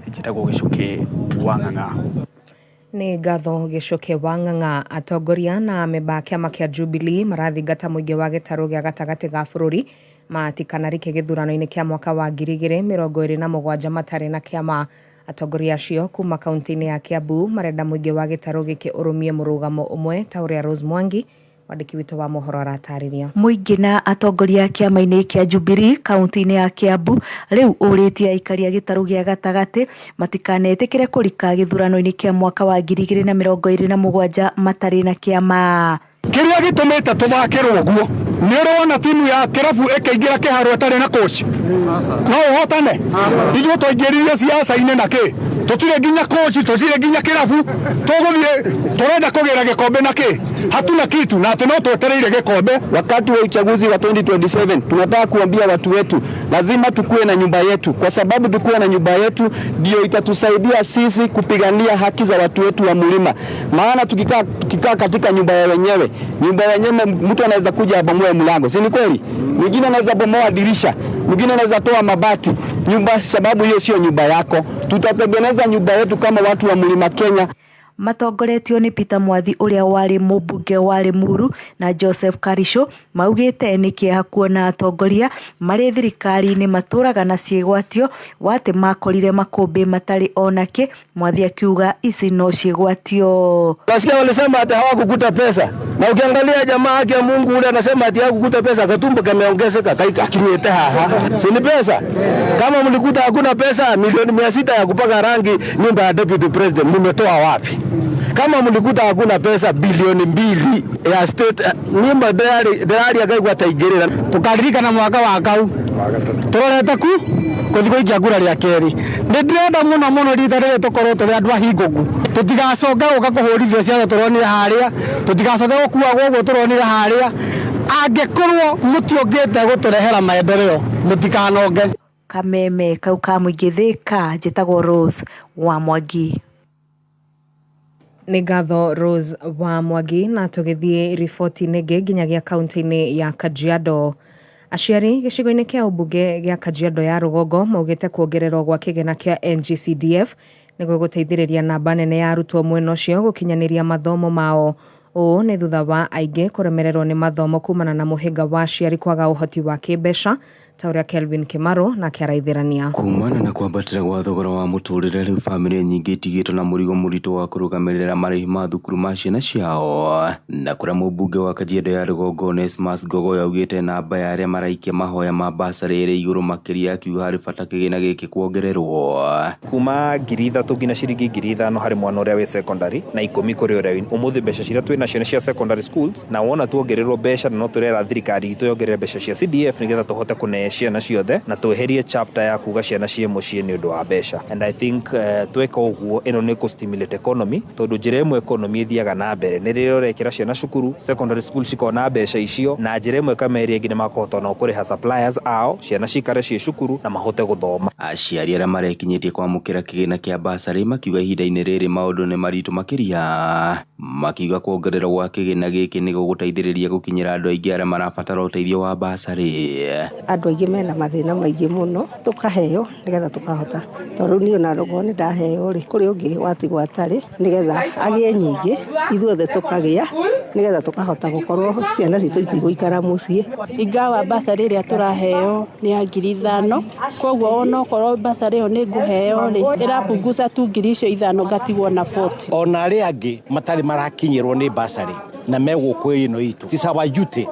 njĩtagwo Gĩcũki wa Ng'ang'a. Nĩ ngatho Gĩcũki wa Ng'ang'a. Atongoria na amemba a kĩama kĩa Jubilee marathingata mũingĩ wa gĩtarũ gĩa gatagatĩ ga bũrũri matikanarike gĩthurano-inĩ kĩa mwaka wa 2027 matarĩ na kĩama. Atongoria acio kuma kaunti-inĩ ya Kiambu marenda mũingĩ wa gĩtarũ gĩkĩ ũrũmie mũrũgamo ũmwe ta ũrĩa Rose Mwangi wandiki witũ wa mohoro aratarĩria. Mũingĩ na atongoria kĩama-inĩ kĩa Jubilee kaunti-inĩ ya Kiambu rĩu ũrĩtie aikari a gĩtarũ gĩa gatagatĩ matikanetĩkĩre kũrika gĩthurano-inĩ kĩa mwaka wa 2027 matarĩ na kĩama. Kĩrĩa gĩtũmĩte tũthakĩrwo ũguo nĩ ũrona timu ya kĩrabu ĩkĩingĩra kĩharo ĩtarĩ na coach no ũhotane ithuĩ twaingĩrire siasa-inĩ na kĩ tũtirĩ nginya coach tũtirĩ nginya kĩrabu tũgũthiĩ tũrenda kũgĩra gĩkombe na kĩ hatuna kitu na atĩ no twetereire gĩkombe. Wakati wa uchaguzi wa 2027 tunataka kuambia watu wetu lazima tukue na nyumba yetu, kwa sababu tukue na nyumba yetu ndio itatusaidia sisi kupigania haki za watu wetu wa mlima. Maana tukikaa katika nyumba ya wenyewe mtu anaweza kuja abomoe mlango, si ni kweli? Mwingine anaweza bomoa dirisha, mwingine anaweza toa mabati nyumba, sababu hiyo sio nyumba yako. Tutatengeneza nyumba yetu kama watu wa mlima Kenya. Matongoretio nĩ Peter Mwathi ũrĩa warĩ mũmbunge wa Limuru na Joseph Karisho maugĩte nĩ kĩeha kuona atongoria marĩ thirikari-inĩ matũraga na ciĩgwatio wate makorire makũmbĩ matarĩ onake. Mwathi akiuga ici no ciĩgwatio. Nasikia walisema ati hawakukuta pesa, na ukiangalia jamaa haki ya Mungu ule anasema ati hawakukuta pesa, katumbo kameongezeka kakinyete haha, si ni pesa? Kama mlikuta hakuna pesa, milioni 600 ya kupaka rangi nyumba ya deputy president mmetoa wapi? Kama mlikuta hakuna pesa bilioni 2 ya state nyumba derari akaigwa taigirira tukaririka na mwaka wa kau turorete ku kuthiko ikiagura ria keri ndirenda muno rita rire tukorwo turi andu ahingugu tutigacoka uka kuhurithio cia turonire haria tutigacoka gukua gwo turonire haria angikorwo mutiongete guturehera maendeleo mutikanoge. Kameme kau ka mũingĩ Thika njĩtagwo Rose wa Mwangi. Nĩ ngatho Rose wa Mwangi, na tũgĩthiĩ riboti-inĩ ĩngĩ nginyagia kaunti-inĩ ya Kajiado. Aciari gĩcigo-inĩ kĩa ũmbunge gĩa Kajiado ya rũgongo maugĩte kuongererwo gwa kĩgĩna kĩa NGCDF nĩguo gũteithĩrĩria namba nene ya arutwo mwena ũcio gũkinyanĩria mathomo mao. Ũũ nĩ thutha wa aingĩ kũremererwo nĩ mathomo kumana na mũhĩnga wa aciari kwaga ũhoti wa kĩmbeca, ta ũrĩa Kelvin Kimaro na kĩaraithĩrania. Kumana na kwambatĩra gwa thogora wa mũtũrĩre, rĩu bamĩrĩ nyingĩ itigĩtwo na mũrigo mũritũ wa kũrũgamĩrĩra marĩhi ma thukuru ma ciana ciao. Na kũrĩa mũmbunge wa Kajiado ya rũgongo Onesmus Gogo yaugĩte namba ya arĩa maraikia mahoya ma basarĩ ĩrĩ igũrũ makĩria, akiuga harĩ bata kĩgĩna gĩkĩ kuongererwo kuma 3,000 nginya ciringi 5,000 harĩ mwana ũrĩa wĩ secondary na 10 kũrĩ ũrĩa wĩ ũmũthĩ. Mbeca ciria twĩ nacio nĩ cia secondary schools, na wona tuongererwo mbeca no tũrera thirikari itũ yongerere mbeca cia CDF nĩgetha tũhote kũne ciana ciothe na tweherie chapter ya kuga ciana ciĩ mũciĩ nĩ ũndũ wa mbeca. And I think tweka ũguo ĩno nĩ kũ-stimulate economy, tondũ njĩra ĩmwe economy ĩthiaga na mbere nĩ rĩrĩa ũrekĩra ciana cukuru secondary school cikona mbeca icio, na njĩra ĩmwe kameria nginya makahota no kũrĩha suppliers ao ciana cikare ciĩ cukuru na mahote gũthoma. Aciari arĩa marekinyĩtie kwamũkĩra kĩgĩna kĩa basarĩ makiuga ihinda-inĩ rĩrĩ maũndũ nĩ maritũ makĩria, makiuga kuongererwo gwa kĩgĩna gĩkĩ nĩ gũgũteithĩrĩria gũkinyĩra andũ aingĩ arĩa marabatara ũteithio wa basarĩ. Andũ aingĩ mena mathĩna maingĩ mũno, tukaheo nigetha tukahota, tondũ niĩ ona rogo nĩ ndaheo rĩ kũrĩ ũngĩ watigwo atarĩ nigetha agĩe nyingĩ ithuothe tukagĩa nigetha tukahota gũkorwo ciana citũ itigũikara mũciĩ. Ingawa basarĩ ĩrĩa turaheo nĩ ya 5,000, koguo ona okorwo basarĩ ĩyo nĩ ngũheo rĩ ĩrapunguza tu 5,000 ngatigwo na 40. Ona arĩa angĩ matarĩ marakinyĩrwo nĩ basarĩ na megũkũ ĩno itũ ti sawa jute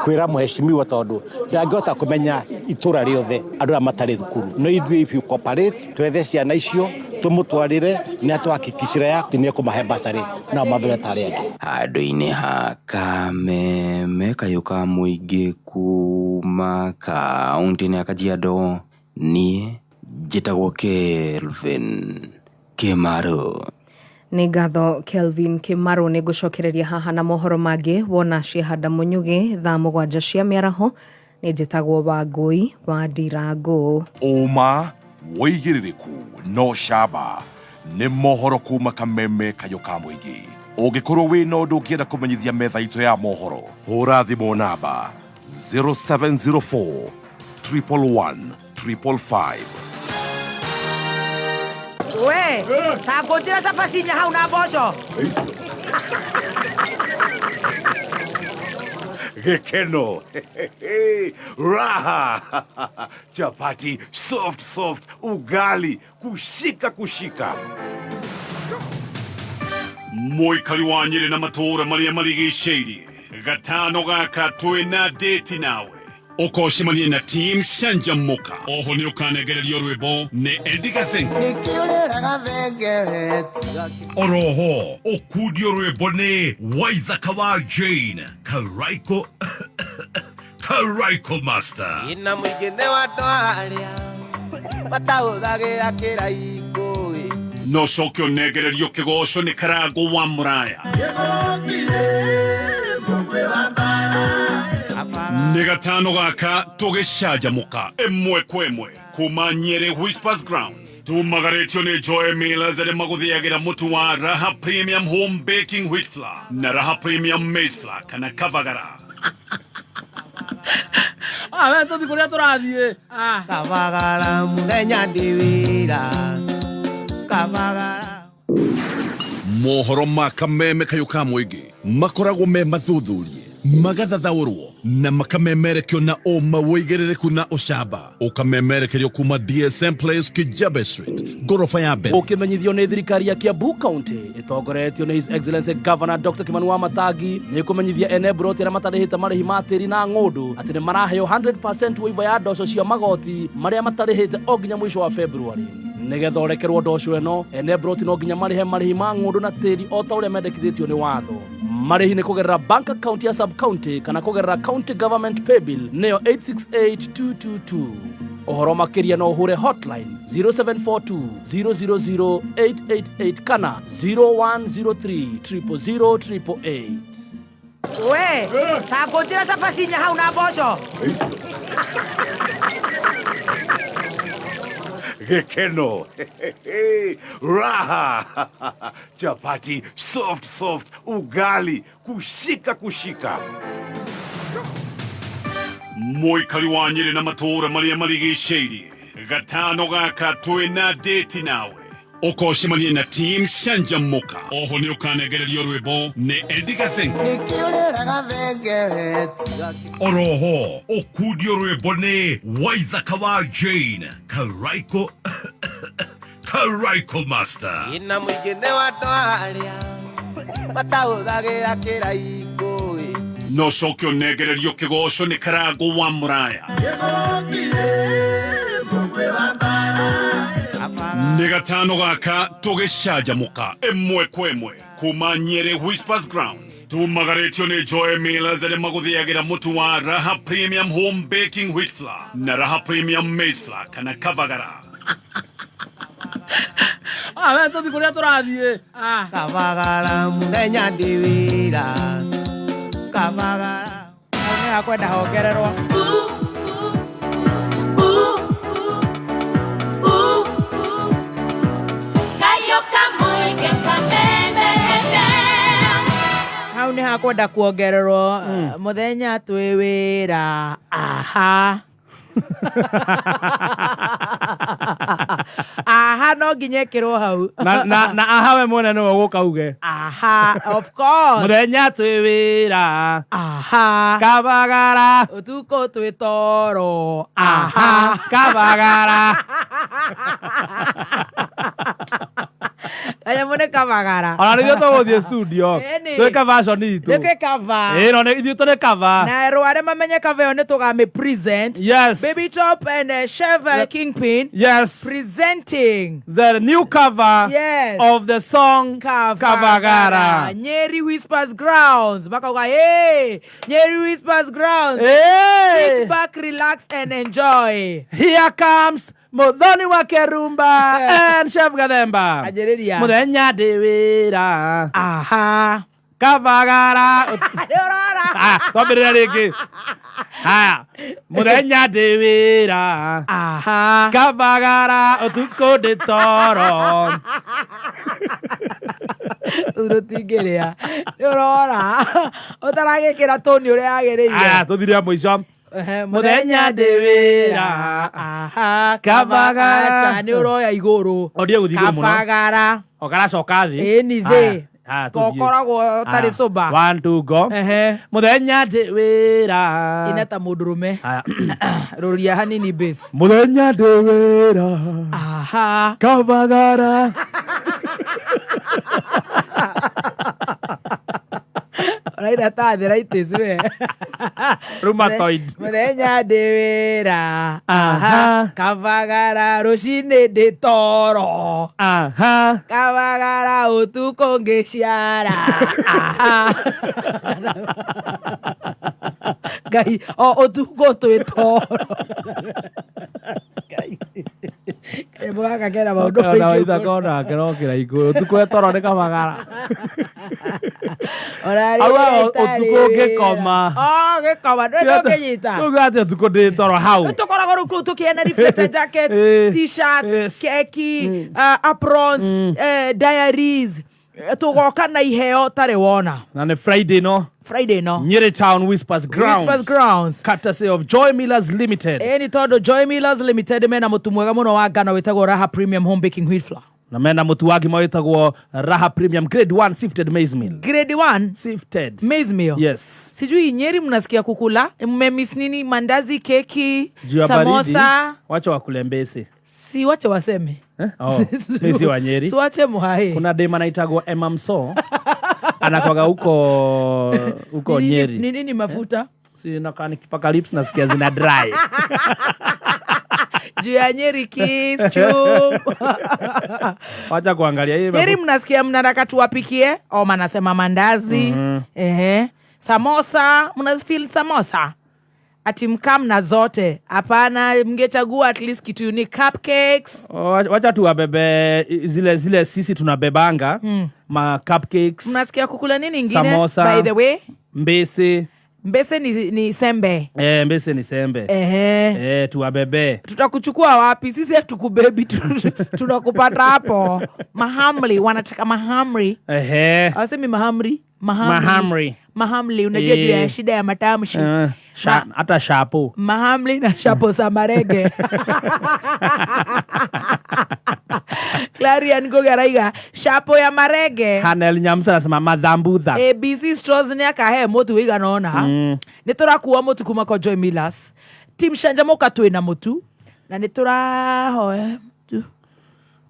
kwĩra mũheshimiwa, tondũ ndangĩhota kũmenya itũra rĩothe andũ arĩa matarĩ thukuru. No ithuĩ if you cooperate twethe ciana icio tumutwarire na tuhakikishire yake nĩ kũmahe basarĩ na mathore tarĩ angĩ. Handũ-inĩ ha Kameme kayũka mũingĩ kuma kaunti-inĩ ya Kajiado, niĩ njĩtagwo Kelvin Kimaro. Nĩ ngatho Kelvin Kimaro. Nĩ ngũcokereria haha na mohoro mangĩ wona ciehanda Mũnyugi thaa 7 cia mĩaraho. Nĩ njĩtagwo Wangui wa Ndirango. Ũma wĩigĩrĩrĩku no camba nĩ mohoro kuma Kameme kayũka mũingĩ. Ũngĩkorwo wĩna ũndũ ũngĩenda kũmenyithia metha itũ ya mohoro, hũra thimũ namba 0704 111 555. We, ta ngũnjĩra cabacinya hau na mboco. Gekeno. Raha. Chapati soft, ugali kushika. Mũikari wa Nyeri na matũũra marĩa marigicĩirie, gatano gaka twina date nawe ukoshimanie na team Shanjamuka oho ni ukanegererio rwimbo ni Eddie Gathenge oroho okudio rwimbo ni Waithaka wa Jane Karaiko Karaiko Master ina mwigene wa twaria batahuthagira kiraiko no cokio negererio kigoco ni Karago wa Muraya ni gatano gaka tugicanjamuka imwe kwemwe kuma Nyeri Whispers Grounds tumagaretio ni Joy Millers ari maguthiagira mutu wa Raha Premium Home Baking Wheat Flour na Raha Premium Maize Flour kana Kavagara Awe ndi kuria turathie Kavagara muthenya ndiwira Kavagara mohoro ma kameme kayuka muigi makoragwo me mathuthurie magathathaurwo na makamemerekio na oma woigerereku na ucamba ukamemerekerio kuma DSM Place Kijabe Street gorofa ya mbere ukimenyithio ni thirikari ya Kiambu County itongoretio ni His Excellency Governor Dr. Kimani Wamatangi ni kumenyithia ene broti na matarihite marihi matiri na ng'undu ati ni maraheo 100% waiva ya ndoco cia magoti maria matarihite o nginya mwisho wa February nigetha urekerwo ndoco eno ene broti no nginya marihi ma ng'undu na tiri o ta uria mendekithitio ni watho marihi ni kugerera bank account ya sub county kana kugerera county government pay bill neo 868222 ohoro makiria no hure hotline 0742 000 kana 0103 we takujira cabacinya hau na mboco Gekeno raha chapati soft ugali kushika muikari wa Nyeri na matura maria marigiceirie gatano gaka twina date nawe ukoshimanie na team Shanjamuka oho ni ukanegererio rwimbo ni Eddie Gathenge oroho okudio rwimbo ni Waithaka wa Jane Karaiko Karaiko Master ina mwigene wa twaria batahuthagira kiraiko no cokio negererio kigoco ni Karago wa Muraya ni gatano gaka tugicanjamuka imwe kwemwe kuma Nyeri Whispers Grounds tumagaretio ni Joy Millers ari maguthiagira mutu wa Raha Premium Home Baking Wheat Flour na Raha Premium Maize Flour kana Kavagara awe ndi kuria turathie Kavagara muthenya ndiwira Kavagara ni akwenda hongererwa hau ni hakwenda kuongererwo muthenya twi wira aha aha no nginya ikirwo hau na aha we mwene no gukauge aha of course muthenya twi wira aha Kavagara utuko twi toro aha Kavagara aya mune Kavagara ona nithio tuguthie studio twike version itu twike cover no ni ithuĩ tũrĩ cover na rware mamenye cover yo ni tugame present yes Baby Top and Chef Kingpin yes presenting the new cover of the song Kavagara Nyeri Whispers Grounds bakauga Nyeri Whispers Grounds sit back relax and enjoy here comes Muthoni wa Kerumba and Chef Gathemba Ajeriria muthenya ndi wira aha Kavagara twambĩrĩre rĩngĩ haya muthenya ndi wira aha Kavagara ũtukũ ndĩ toro urutingiria ni urora utaragikira toni uria yagiriire aya tuthire mũico muthenya ndi wira aha Kavagara ni uroya iguru odie guthi iguru muno Kavagara ogaracoka thi ni thi tokoragwo tari soba 1 2 go muthenya ndi wira ineta mundurume ruria hanini bass muthenya ndi wira aha Kavagara Alright, Ona ta arthritis we. Rheumatoid. Muthenya ndĩwĩra. Aha. Kavagara rũcinĩ ndĩ toro. Aha. Kavagara ũtukũ ngĩciara. Aha. Ngai ũtukũ twĩ toro. Mwaka kera maundu maingĩ. Ona ithakona kerokera igũrũ. Ũtukũ etoro nĩ Kavagara. Awa ũtukũ ngĩkoma. Gĩkoma ndũĩ ũkĩnyita. Ũguo atĩ ũtukũ ndĩ toro hau. Tũkoragwo rĩu tũkĩena reflector jackets, t-shirts, keki, aprons, diaries. Tugoka na iheo tare wona. Na nĩ Friday no. Friday no. Nyeri Town Whispers Grounds. Whispers Grounds. Courtesy of Joy Millers Limited. Ni tondu Joy Millers Limited mena mutu mwega muno wa ngano witagwo Raha Premium Home Baking Wheat Flour. Na mena mutu wagi witagwo Raha Premium Grade 1 Sifted Maize Meal. Grade 1 Sifted Maize Meal. Yes. Sijui Nyeri mnasikia kukula, mmemiss nini? Mandazi, keki, samosa. Wacha wakulembese. Si wacha waseme. Mimi wa Nyeri. Si wache muhae. Kuna dema naitagwo Emma Mso. Anakwaga huko Nyeri. Ni nini mafuta? Si nakaa nikipaka lips nasikia zina dry. Juu ya Nyeri kiss chu. Wacha kuangalia hiyo. Nyeri mnasikia mnataka tuwapikie? Manasema mandazi. Samosa, mnafeel samosa? Ati mkam na zote. Hapana, mngechagua at least kitu unique cupcakes. Wacha tuwabebe zile sisi tunabebanga. Ma cupcakes. Mnasikia kukula nini ingine? Samosa. By the way, mbese. Mbese ni sembe. Mbese ni sembe. Tuwabebe. Tutakuchukua wapi? Sisi hatukubebi, tunakupata hapo. Mahamri, wanataka mahamri. Hawasemi mahamri. Mahamri, unajua juu ya shida ya matamshi. Hata shapo. Mahamri na shapo za marege. Clarian Gogaraiga, shapo ya marege. Hanel Nyamsa nasema madhambudha. ABC Stores ni akahe motu wiga naona. Niturakuwa motu kuma kwa Joy Millers. Team Shanjamoka twina motu. Na niturahoe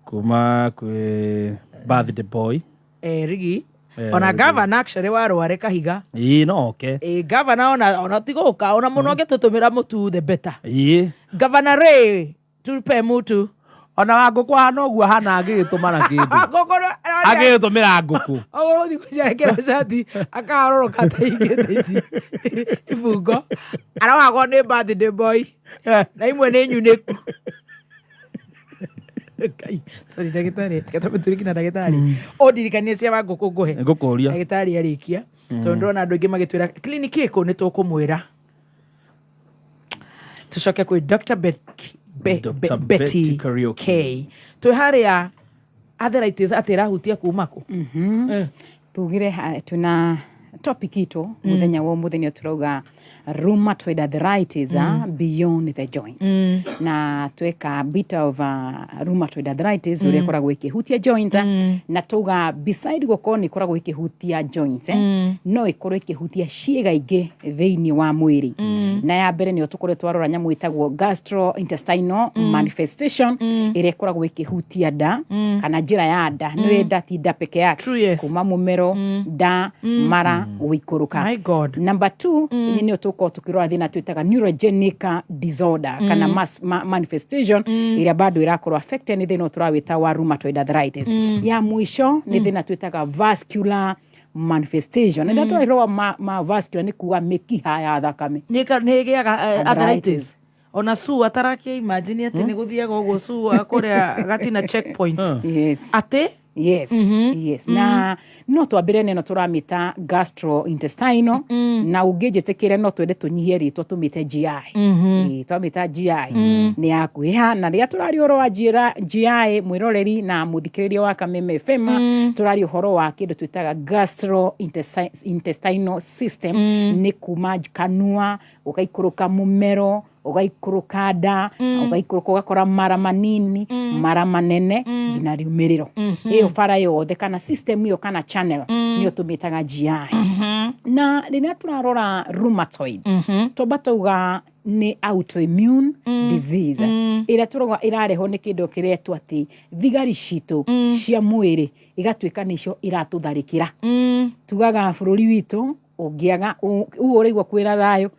kuma kwe birthday boy. Rigi. Ona governor actually warware kahiga. No okay. Governor ona tigoka ona muno getutumira mutu the better. Governor Ray tupe mutu. Ona waguku hano guo hana agitumana kindu. Agitumira nguku. Othi kujerekera shati akaroroka ta igete ici. Ifungo. Arawago ni birthday boy. Na imwe ni nyuniku. Sorry ndagitari, katabe turiki na ndagitari. Odirikania cia nguku nguhe. Ngukuria. Ndagitari arikia. Tondu na andu ingi magitwira clinic iko ni tukumwira. Tucoke kwi Dr. Betty K. Tuharia arthritis atira hutia kumako. Tugire tuna topic ito muthenya wo muthenya turauga rheumatoid arthritis beyond the joint. Na tweka bit of rheumatoid arthritis uria koragwo ikihutia joint na tuga beside goko ni koragwo ikihutia joints no ikorwo ikihutia ciega ingi theini wa mwiri. Na ya mbere ni tukore twarora nyamu itagwo gastrointestinal manifestation iria koragwo ikihutia nda kana njira ya nda no nda ti nda peke yake kuma mumero nda mara uikuruka. My God. Number 2 ni tuko tukirora thina twitaga neurogenic disorder kana manifestation iria bado irakorwo affected ni thina turawita wa rheumatoid arthritis. Ya mwisho ni thina twitaga vascular manifestation. Ndio twairoa vascular ni kuwa mikiha ya thakame. Ni giaga arthritis. Ona su atarake imagine ati ni guthiaga ugo su akorea gatina checkpoint. Yes. Ate Yes. Yes. Na no twambire neno turamita gastrointestinal na ungejetekire no twende tunyihie ritwa tumite GI. Twamita GI ni akuiha na ria turari horo wa GI mwiroreri na muthikiriria wa Kameme FM turari horo wa kindu twitaga gastrointestinal system ni kuma kanua ugaikuruka mumero ugaikuruka nda ugaikuruka ugakora mara manini mara manene ngina riumiriro iyo fara yothe kana system iyo kana channel niyo tumitaga GI. Na rina turarora rheumatoid tobatuga ni autoimmune disease ira turoga irareho ni kindu kiretwa ati thigari citu cia mwiri igatwika nicio iratutharikira tugaga bururi witu ungiaga ureigwa kwira thayo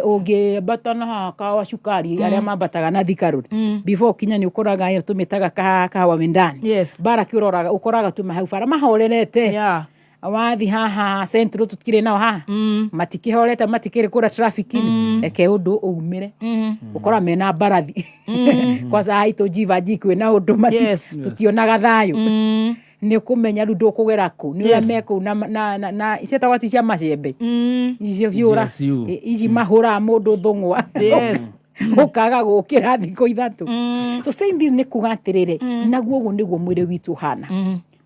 ungibatana haka wa cukari aria mambataga na thikaruri before kinya ni ukoraga yo tumitaga kahawa wendani bara kiroraga ukoraga tuma hau bara mahorerete wathi haha centro tutikire nao ha matikihorete matikire kura traffic eke undu umire ukora mena barathi kwa sai to jiva jikwe na undu mati tutionaga thayo ni kumenya rundo kugera ku ni ya meko na iceta wati cia macembe icio viura iji mahura mundu thungwa ukaga gukira thiko ithatu so saying this ni kugatirire naguo ugu niguo mwire witu hana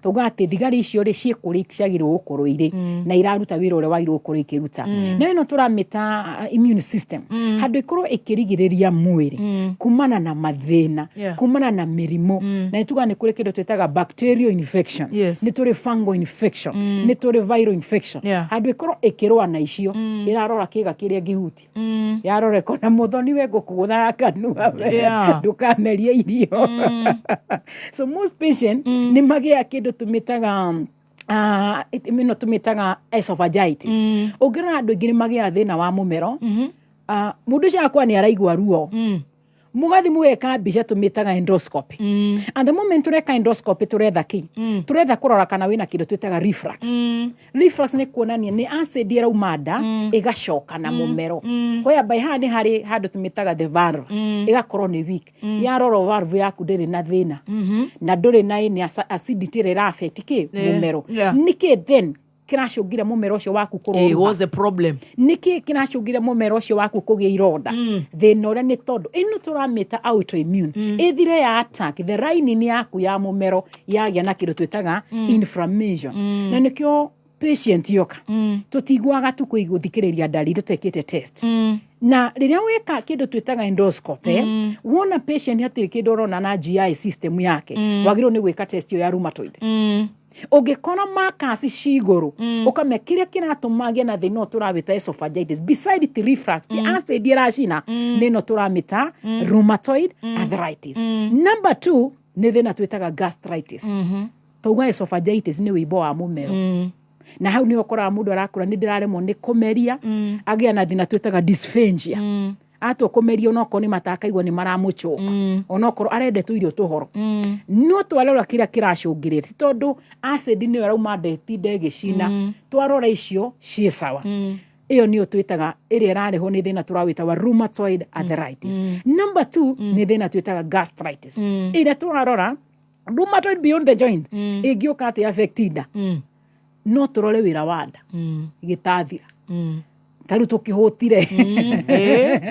tugate thigari icio ri cikurikishagirwo gukorwo iri na iraruta wira ure wairwo gukorwo ikiruta na ino turamita immune system handu ikorwo ikirigiriria mwiri kumana na mathina kumana na mirimo na ituga ni kuri kindu twetaga bacterial infection ni turi fungal infection ni turi viral infection handu ikorwo ikirwa na icio irarora kiga kiria gihuti yarore kona muthoni we gukugutha kanua ndukamerie irio so most patient ni magia kindu tumitaga tumitaga esophagitis ungirona andu ingĩ magia thina wa mumero mundu ciakwa ni araigua ruo mugathi mugeka mbica tumitaga endoscopy and the moment tureka endoscopy turetha ki turetha kurora kana wina kindu twitaga reflux reflux ni kuonania ni acid iraumada igacoka na mumero hoya by hand hari handu tumitaga the valve igakorwo ni weak yaroro valve yaku ndiri na thina na nduri na ni acidity rira affect ki mumero niki then kiracungira mumero ucio waku kurorwa was the problem niki kiracungira mumero ucio waku kugia ironda thina uria ni tondu ino turamita autoimmune ithire ya attack the lining yaku ya mumero yagia na kindu twitaga inflammation na nikio patient yoka tutigwaga tu kuiguthikiriria dalili twekite test na riria weka kindu twitaga endoscopy wona patient hatiri kindu rona na GI system yake wagiro ni gwika test yo ya rheumatoid ugikora makasi ciguru ukame kiria kiratumagia na thina turawita esophagitis beside the reflux the acid iracina nino turamita rheumatoid arthritis number 2 ni thina twitaga gastritis tuga esophagitis ni wibo wa mumero na hau ni ukora mundu arakura ni ndiraremwo ni kumeria agia na thina twitaga dysphagia ato kumeria onoko ni matakaigwa ni maramuchoka onoko arende tu irio tuhoro no twarora kira kiracungirira tondu acid ni arauma ndetinde gicina twarora icio cie sawa iyo ni twitaga iri irareho ni thina turawita wa rheumatoid arthritis number 2 ni thina twitaga gastritis ira twarora rheumatoid beyond the joint igioka ati affected no turore wira wanda gitathira taru tukihutire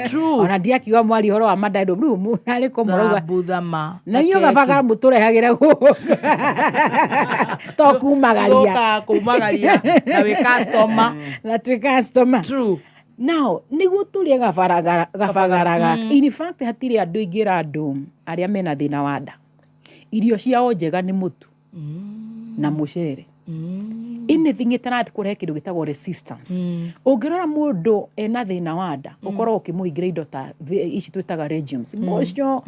true ona ndiakiwa mwari horo wa madaido room nari ko morogwa buthama na iyo gabaga muturehagira to kumagaria na we customer na twi customer true now nigu tulie gabagaraga in fact hatiri andu ingira andu aria mena thina wanda irio ciao njega ni mutu na mucere anything itarathi kurehe kindu gitagwo resistance ungirora mundu ena thina wanda ukorwo ukimuingira indo ta ici twitaga regimes mocio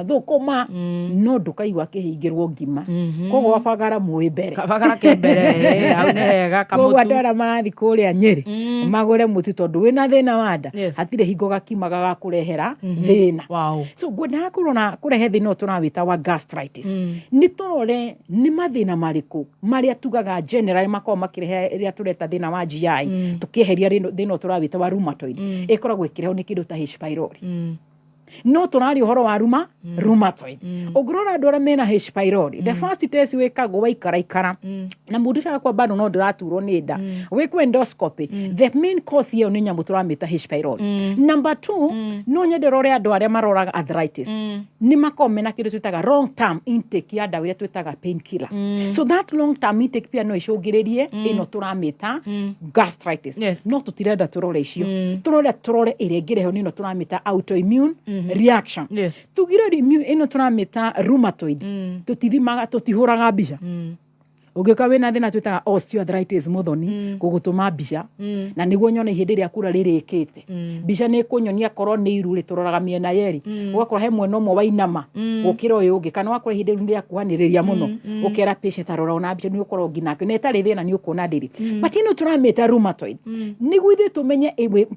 thukuma no ndukaigwa kihingirwo ngima koguo wabagara muwi mbere kabagara kembere au nega kamutu koguo andara marathi kuria Nyeri magure mutu tondu wina thina wanda hatire hingo gakimaga ga kurehera thina so gwenda kurona kurehe thina turawita wa gastritis ni torore ni mathina mariku maria tugaga general makao makirehe ria tureta thina wa GI tukiheria thina turawita wa rheumatoid ikoragwo ikireho ni kindu ta H pylori no tunari uhoro wa rheumatoid ugurona ndora mena H pylori the first test wekagwo waikara na mundu kwa bado no ndiraturwo ni nda wekwe endoscopy the main cause hiyo ni nyamu turamita H pylori number 2 no nyenderore andu aria maroraga arthritis ni makome na kindu twitaga long term intake ya dawa twitaga painkiller so that long term intake pia no icungiririe ino turamita gastritis no tutirenda turore icio turore irengireho nino turamita autoimmune reaction tugire immune ino turamita rheumatoid tutithimaga tutihuraga mbica Ungika wina thina twitaga osteoarthritis muthoni gugutuma mbica na niguo nyone hindi ria kura ririkite mbica ni kunyonia korwo ni iru rituroraga miena yeri ugakora he mwena umwe wainama gukira uyu ungi kana wakora hindi ru ria kuhaniriria muno ukera patient arora ona mbica ni ukorwo nginake na etari thina ni ukona ndiri but ino turameta rheumatoid niguo ithe tumenye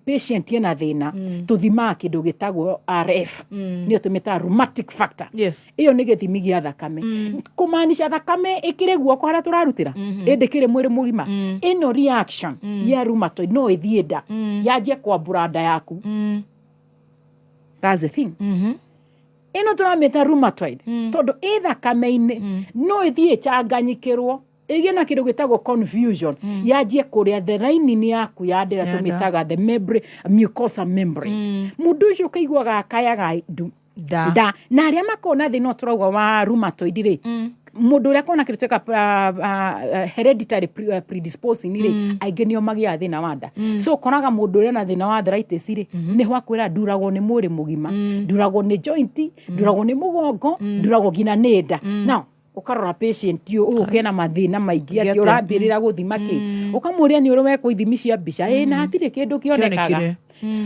patient ena thina tuthima kindu gitagwo RF ni tumeta rheumatic factor iyo ni githimi gia thakame kumaanisha thakame ikire guoko haria turarutira indikire mwiri mugima ino reaction ya rheumatoid no ithienda yaje kwa burada yaku that's the thing ino turameta rheumatoid tondu thakame-ini no ithie changanyikirwo ige na kindu gitagwo confusion yaje kuria the line yaku yandira tumitaga the membrane mucosa membrane mundu ucio kaiguaga akayaga da na aria makona thina turauga wa rheumatoid ri mundu uria kona kindu tweka hereditary predisposing ri aingi nio magia thina wa nda so konaga mundu uria na thina wa arthritis ri ni hwakwira nduragwo ni mwiri mugima nduragwo ni joint nduragwo ni mugongo nduragwo ngina ni nda now ukarora patient yu ukena mathina maingi ati urambirira guthima ki ukamuria ni uri weko ithimi cia mbica na hatire kindu kionekaga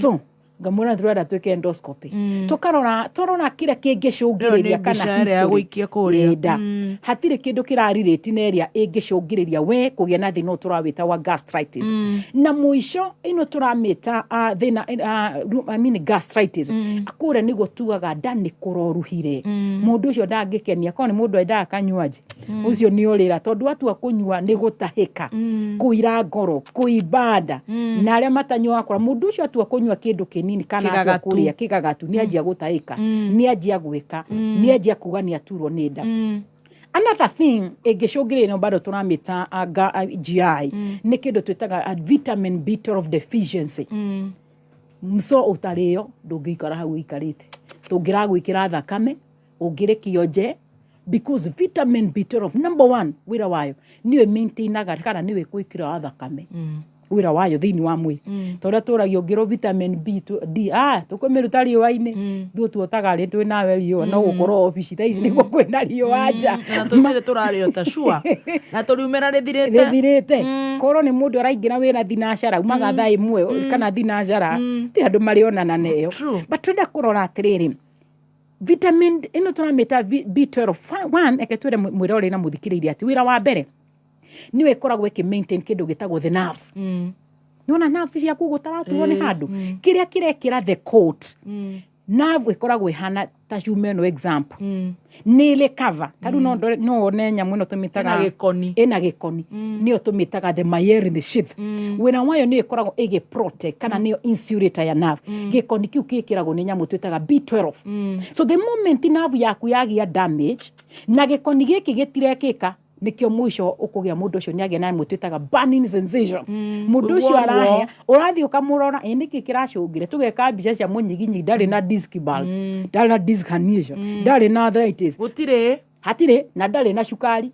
so ngamura turenda twike endoscopy tukarora kira kingicungiriria kana history guikia kuria hatire kindu kiraririti na area ingicungiriria we kugia na thina turawita wa gastritis na muisho ino turamita thina gastritis akura ni gutuaga ndani kuroruhire mundu ucio ndangikenia kone mundu endaga kanywaji ucio ni urira tondu atua kunywa ni gutahika kuira ngoro kuibada na aria matanywa akora mundu ucio atua kunywa kindu nini kana atua kuria kigagatu ni ajia gutaika ni ajia gwika ni ajia kugania turwo ni nda another thing egeshogire no bado turamita GI ni kindu twitaga vitamin B12 deficiency mso utario ndungikara hau ikarite tungira gwikira thakame ungire kionje because vitamin B12 number 1 wira wayo niwe maintainaga kana niwe kwikira thakame wira wayo thini wa mwi tondu turagio ngiro vitamin B2D tukumiruta riwa-ini thu tuotaga ri twi nawe rio no gukorwo office thaisi niguo kwina rio anja na tutire turario ta shua na turiumira rithirite korwo ni mundu araingira wira thinacara umaga thaa imwe kana thinacara ti andu marionana neyo but twenda kurora atiriri vitamin ino turameta B12 1 eketwire mwire uri na muthikiriria ati wira wa mbere niwe koragwo ki maintain kindu gitagwo the nerves nona nerves cia kugutara tuone handu kiria kirekira the coat nerve ikoragwo ihana ta human example ni le cover tadu no onenya muno tumitaga ena gikoni niyo tumitaga the myelin the sheath wena wayo ni ikoragwo ige protect kana niyo insulator ya nerve gikoni kiu kikiragwo ni nyamu twitaga B12 so the moment nerve yaku yagia damage na gikoni giki gitirekika nikio mwisho ukugia mundu ucio niagia na mutwitaga burning sensation mundu ucio arahia urathi ukamurora niki kiracungire tugeka mbica cia munyiginyi ndari na disc bulge ndari na disc herniation ndari na arthritis hatire na ndari na shukari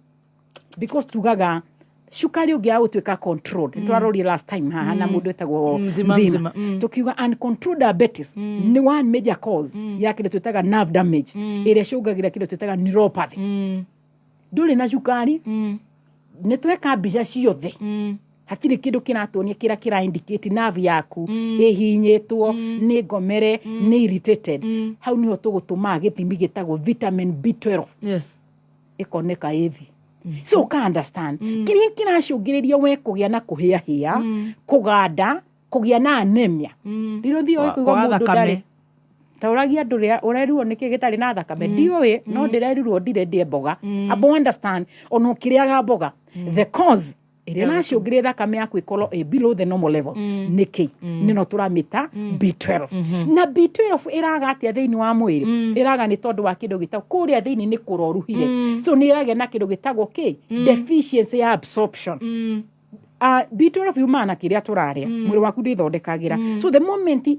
because tugaga shukari ugia utwika controlled twarori last time haha na mundu etagwo mzima tukiuga uncontrolled diabetes ni one major cause ya kile twitaga nerve damage ile shugagira kile twitaga neuropathy nduri na shukari ne tweka mbica ciothe hatire kindu kiratonia kira indicate nerve yaku ihinyetwo ni ngomere ni irritated hau niho tugutuma githimi gitagwo vitamin B12 ikoneka hivi so ka understand kiria kiracungiriria we kugia na kuhia kuganda kugia na anemia riro thio kuiga mundu ndari tauragia nduria ureruo niki gitari na thakame ndiwe no ndireruo ndire ndie mboga abo understand ono kiriaga mboga the cause iria nacungire thakame yaku ikorwo below the normal level niki nino turamita B12 na B12 iraga atia thiini wa mwiri iraga ni tondu wa kindu gitagwo kuria thiini ni kuroruhire so ni iraga na kindu gitagwo deficiency ya absorption B12 humana kiria turaria mwiri waku ndithondekagira so the moment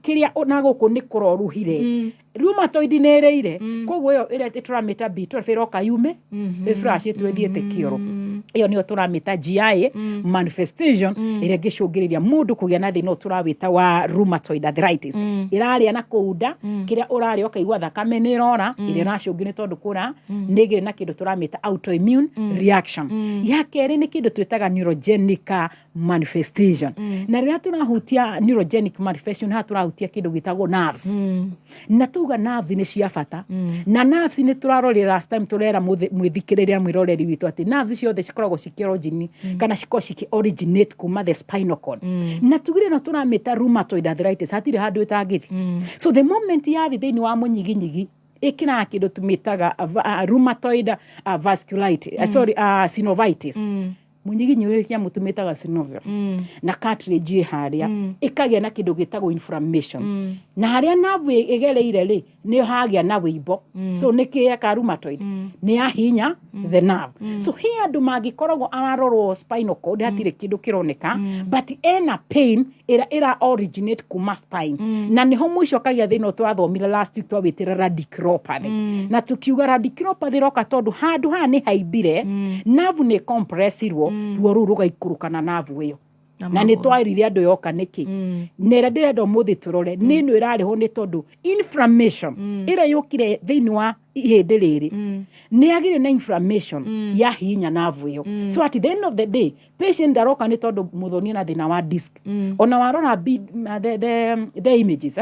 kiria na guku ni kuroruhire rheumatoid nereire koguo yo ire turameta B12 iroka yume flash twethiete kioro iyo niyo turamita GI manifestation ire gicungiriria mundu kugia na thina turawita wa rheumatoid arthritis iraria na kuunda kiria uraria ukaigua thakame ni rora ire na cungi ni tondu kura nigire na kindu turamita autoimmune reaction ya keri ni kindu twitaga neurogenic manifestation na riria turahutia neurogenic manifestation ha turahutia kindu gitagwo nerves na tuga nerves ni cia bata na nerves ni turarorera last time turera mwithikiriria mwiroreri witu ati nerves ciothe cikoragwo cikirogini kana ciki originate kuma the spinal cord na tugire no turamita rheumatoid arthritis hatire handu itangiri so the moment yathi thini wa munyiginyigi ikira kindu tumitaga rheumatoid vasculitis synovitis munyiginyi uyu kia mutumitaga synovial na cartilage haria ikagia na kindu gitagwo inflammation na haria nerve igereire ri ni hagia na wibo so nikia ka rheumatoid ni ahinya the nerve so here andu magikoragwo ararorwo spinal cord hatire kindu kironeka but ena pain ira originate kuma spine na niho mwisho kagia thina twathomire last week twawitira radiculopathy na tukiuga radiculopathy roka tondu handu ha ni haibire nerve ni compressirwo ruo ru rugaikuruka na nerve iyo na ni twairire andu yoka niki nera ndirenda muthi turore nino irariho ni tondu inflammation ira yukire thini wa ihindi riri ni agire na inflammation ya hinya nerve iyo so at the end of the day patient daroka ni tondu muthoni na thina wa disc ona warora the images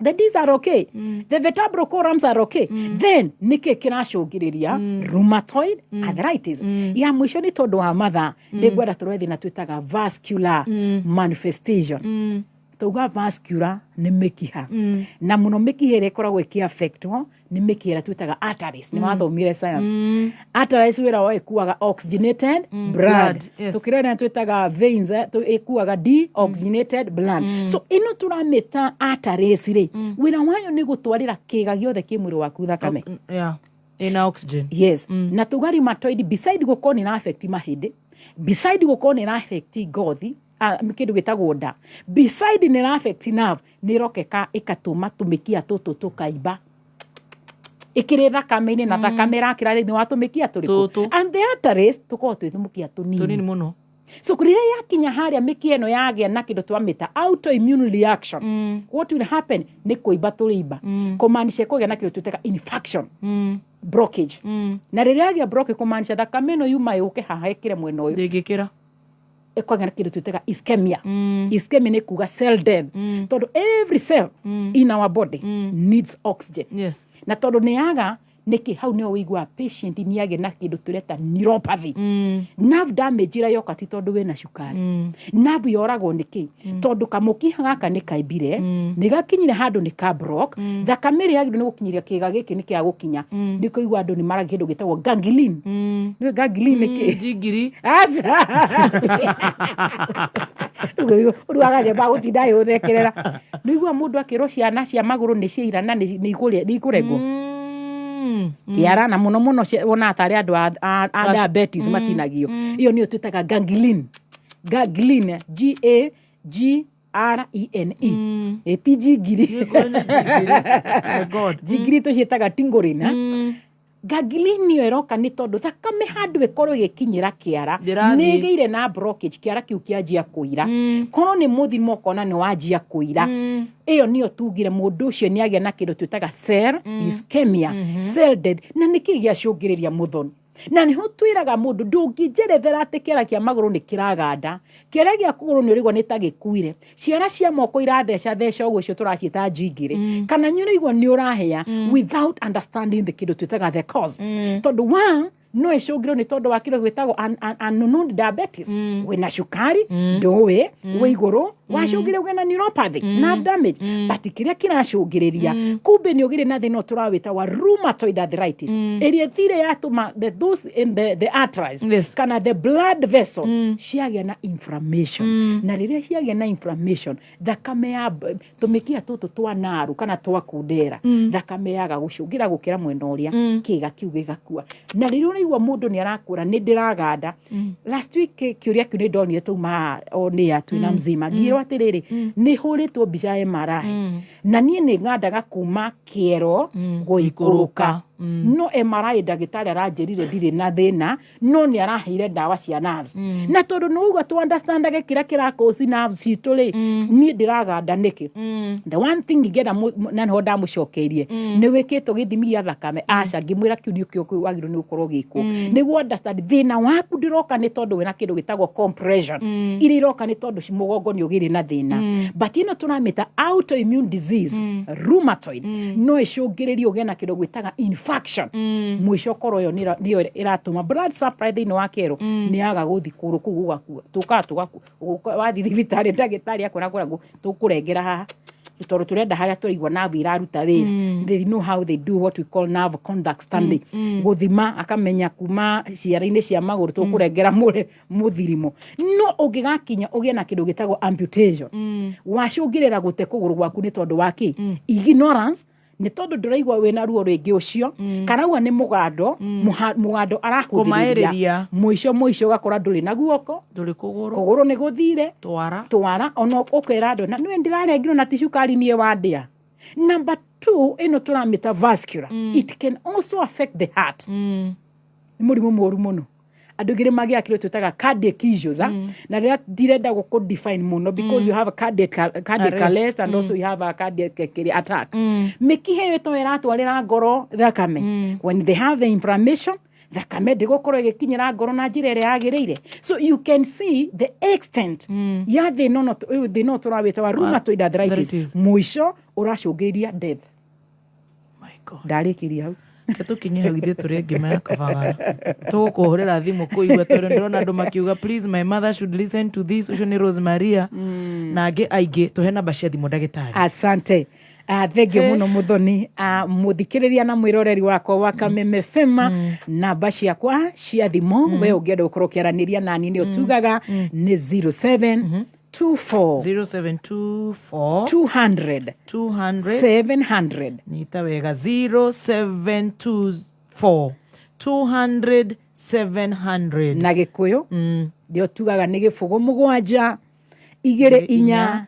the discs are okay the vertebral columns are okay then nike kiracungiriria rheumatoid arthritis ya mwisho ni tondu wa matha ni gwenda turethi na twitaga vascular manifestation tuga vascular ni mikiha na muno mikiha ire koragwo iki affectwo ni mikiha twitaga arteries ni mathomire science arteries wira wa ikuaga oxygenated blood tukirena twitaga veins ikuaga deoxygenated blood so ino turameta arteries ri wira wayo ni gutwarira kiga giothe ki mwiri waku thakame ina oxygen yes na tuga rheumatoid beside gukoni na affect mahindi beside gukoni na affect gothi kindu gitagwo nda beside ni affect nerve ni rokeka ikatuma tumikia tutu tukaiba ikire thakame-ini na thakame rakira thini wa tumikia turiku and the arteries tuko twitumukia tunini muno so kurire yakinya haria mikia eno yagia na kindu twamita autoimmune reaction what will happen ni kuiba turiba kumanisha kugia na kindu twitaka infection blockage na riria yagia blockage kumanisha thakame eno yuma yuke haha ikire mwena uyu ndingikira ekwaga kindu twitaga ischemia ischemia ni kuga cell death tondu every cell in our body needs oxygen na tondu niaga niki hau ni oigwa patient niage na kindu tureta neuropathy nerve damage ira yoka ti tondu wena cukari nerve yoragwo niki tondu kamukiha gaka ni kaibire ni gakinyire handu ni ka block thakame ri yagiru ni gukinyiria kiga giki ni kia gukinya ndiko igwa andu ni mara kindu gitagwo ganglion ni ganglion niki jigiri uruagaje ba gutinda yuthekerera nigwa mundu akiro ciana cia maguru ni ciira na ni ikuregwo kiara na muno wona atari andu a diabetes matinagio iyo niyo twitaga ganglion GAGRENE etijigiri jigiri to ciitaga tingorina ganglion niyo eroka ni tondu thakame handu ikorwo igikinyira kiara nigeire na blockage kiara kiu kianjia kuira kono ni muthimo kona ni wanjia kuira iyo niyo tugire mundu ucio ni agia na kindu twitaga cell ischemia cell death na nikigia cungiriria muthoni na niho twiraga mundu ndungijerethera ati kiara kia maguru ni kiraganda kiara gia kuguru ni urigwa nitagikuire ciara cia moko iratheca uguo cio turacita jingire kana nyurigwa ni urahea without understanding the kindu twitaga the cause tondu one no icungiro ni tondu wa kindu gwitagwo unknown diabetes wina cukari ndowe we iguru wacungire wena neuropathy nerve damage but kiria kiracungiriria kumbe ni ugire na thina turawita wa rheumatoid arthritis area thire yatuma those in the arteries kana the blood vessels ciagia na inflammation na riria ciagia na inflammation thakame ya tumikia tutu twa naru kana twa kundera thakame yaga gucungira gukira mwena uria kiga kiu gigakua na riria unaigwa mundu ni arakura ni ndiraganda last week kiuria kiu ni ndonire tuma oni ya twina mzima ngiro atiriri ni huritwo mbica MRI na nie ni ngandaga kuma kiero guikuruka no MRI ndagĩtarĩ aranjĩrire ndirĩ na thĩna no nĩ araheire ndawa cia nerves na tondũ nĩ uga tu understand gĩkĩra kĩrakũci nerves citũ rĩ niĩ ndĩraganda nĩkĩ the one thing ngĩenda na nho ndamũcokeirie nĩ wĩkĩtwo gĩthimi gĩa thakame aca ngĩmwĩra kiũ nĩkĩo wagĩrĩirwo nĩ gũkorwo gĩkwo nĩguo understand thĩna waku ndĩroka nĩ tondũ wĩna kĩndũ gĩtagwo compression iria iroka nĩ tondũ mũgongo nĩ ũgĩrĩ na thĩna but ĩno tũramĩta autoimmune disease rheumatoid no ĩcũngĩrĩrie ũgĩe na kĩndũ gwĩtaga infection mũico korwo yo nĩyo ĩratũma blood supply thĩinĩ wa kĩero nĩ yaga gũthi kũrũ kũu gũgakua tũkaga wathi thibitarĩ ndagĩtarĩ akwĩra tũkũrengera haha tondũ tũrenda harĩa tũraigua nerve iraruta wĩra they know how they do what we call nerve conduct study gũthima akamenya kuma ciara-inĩ cia magũrũ tũkũrengera mũthirimo no ũngĩgakinya ũgĩe na kĩndũ gĩtagwo amputation wacũngĩrĩra gũte kũgũrũ gwaku nĩ tondũ wa kĩ ignorance nĩ tondũ ndũraigua wĩna ruo rwĩngĩ ũcio kana uga nĩ mũgando arakũthirĩria mũico ũgakora ndũrĩ na guoko ndũrĩ kũgũrũ nĩ gũthire twara ona ũkera andũ na nĩ ndĩrarengirwo na ticukari niĩ wandĩa. Number 2 ĩno tũramĩta vascular it can also affect the heart nĩ mũrimũ mũru mũno andũ ngĩrĩ magĩa kĩrĩa twĩtaga cardiac issues na rĩrĩa ndirenda gũkũ-define mũno because you have a cardiac arrest and also you have a cardiac attack mĩkiha ĩyo ĩto ĩratwarĩra ngoro thakame when they have the inflammation thakame ndĩgũkorwo ĩgĩkinyĩra ngoro na njĩra ĩrĩa yagĩrĩire so you can see the extent ya thĩna tũrawĩta wa rheumatoid arthritis mũico ũracũngĩrĩria death. Ndarĩkĩria hau tũkinye hau ithuĩ tũrĩ ngima ya kabagara tũkũhũrĩra thimũ kũigua tondũ ndĩrona andũ makiuga please my mother should listen to this ũcio nĩ Rosemaria na angĩ aingĩ tũhe namba cia thimũ ndagĩtarĩ. Asante thengio mũno mũthoni mũthikĩrĩria na mwĩroreri wakwa wa Kameme FM namba ciakwa cia thimũ we ũngĩenda gũkorwo ũkĩaranĩria nani nĩ ũtugaga nĩ 0724 700 nita wega 0724 200 700 na gĩkũyũ ndio tugaga nĩ gĩbũgũ mũgwanja igĩrĩ inya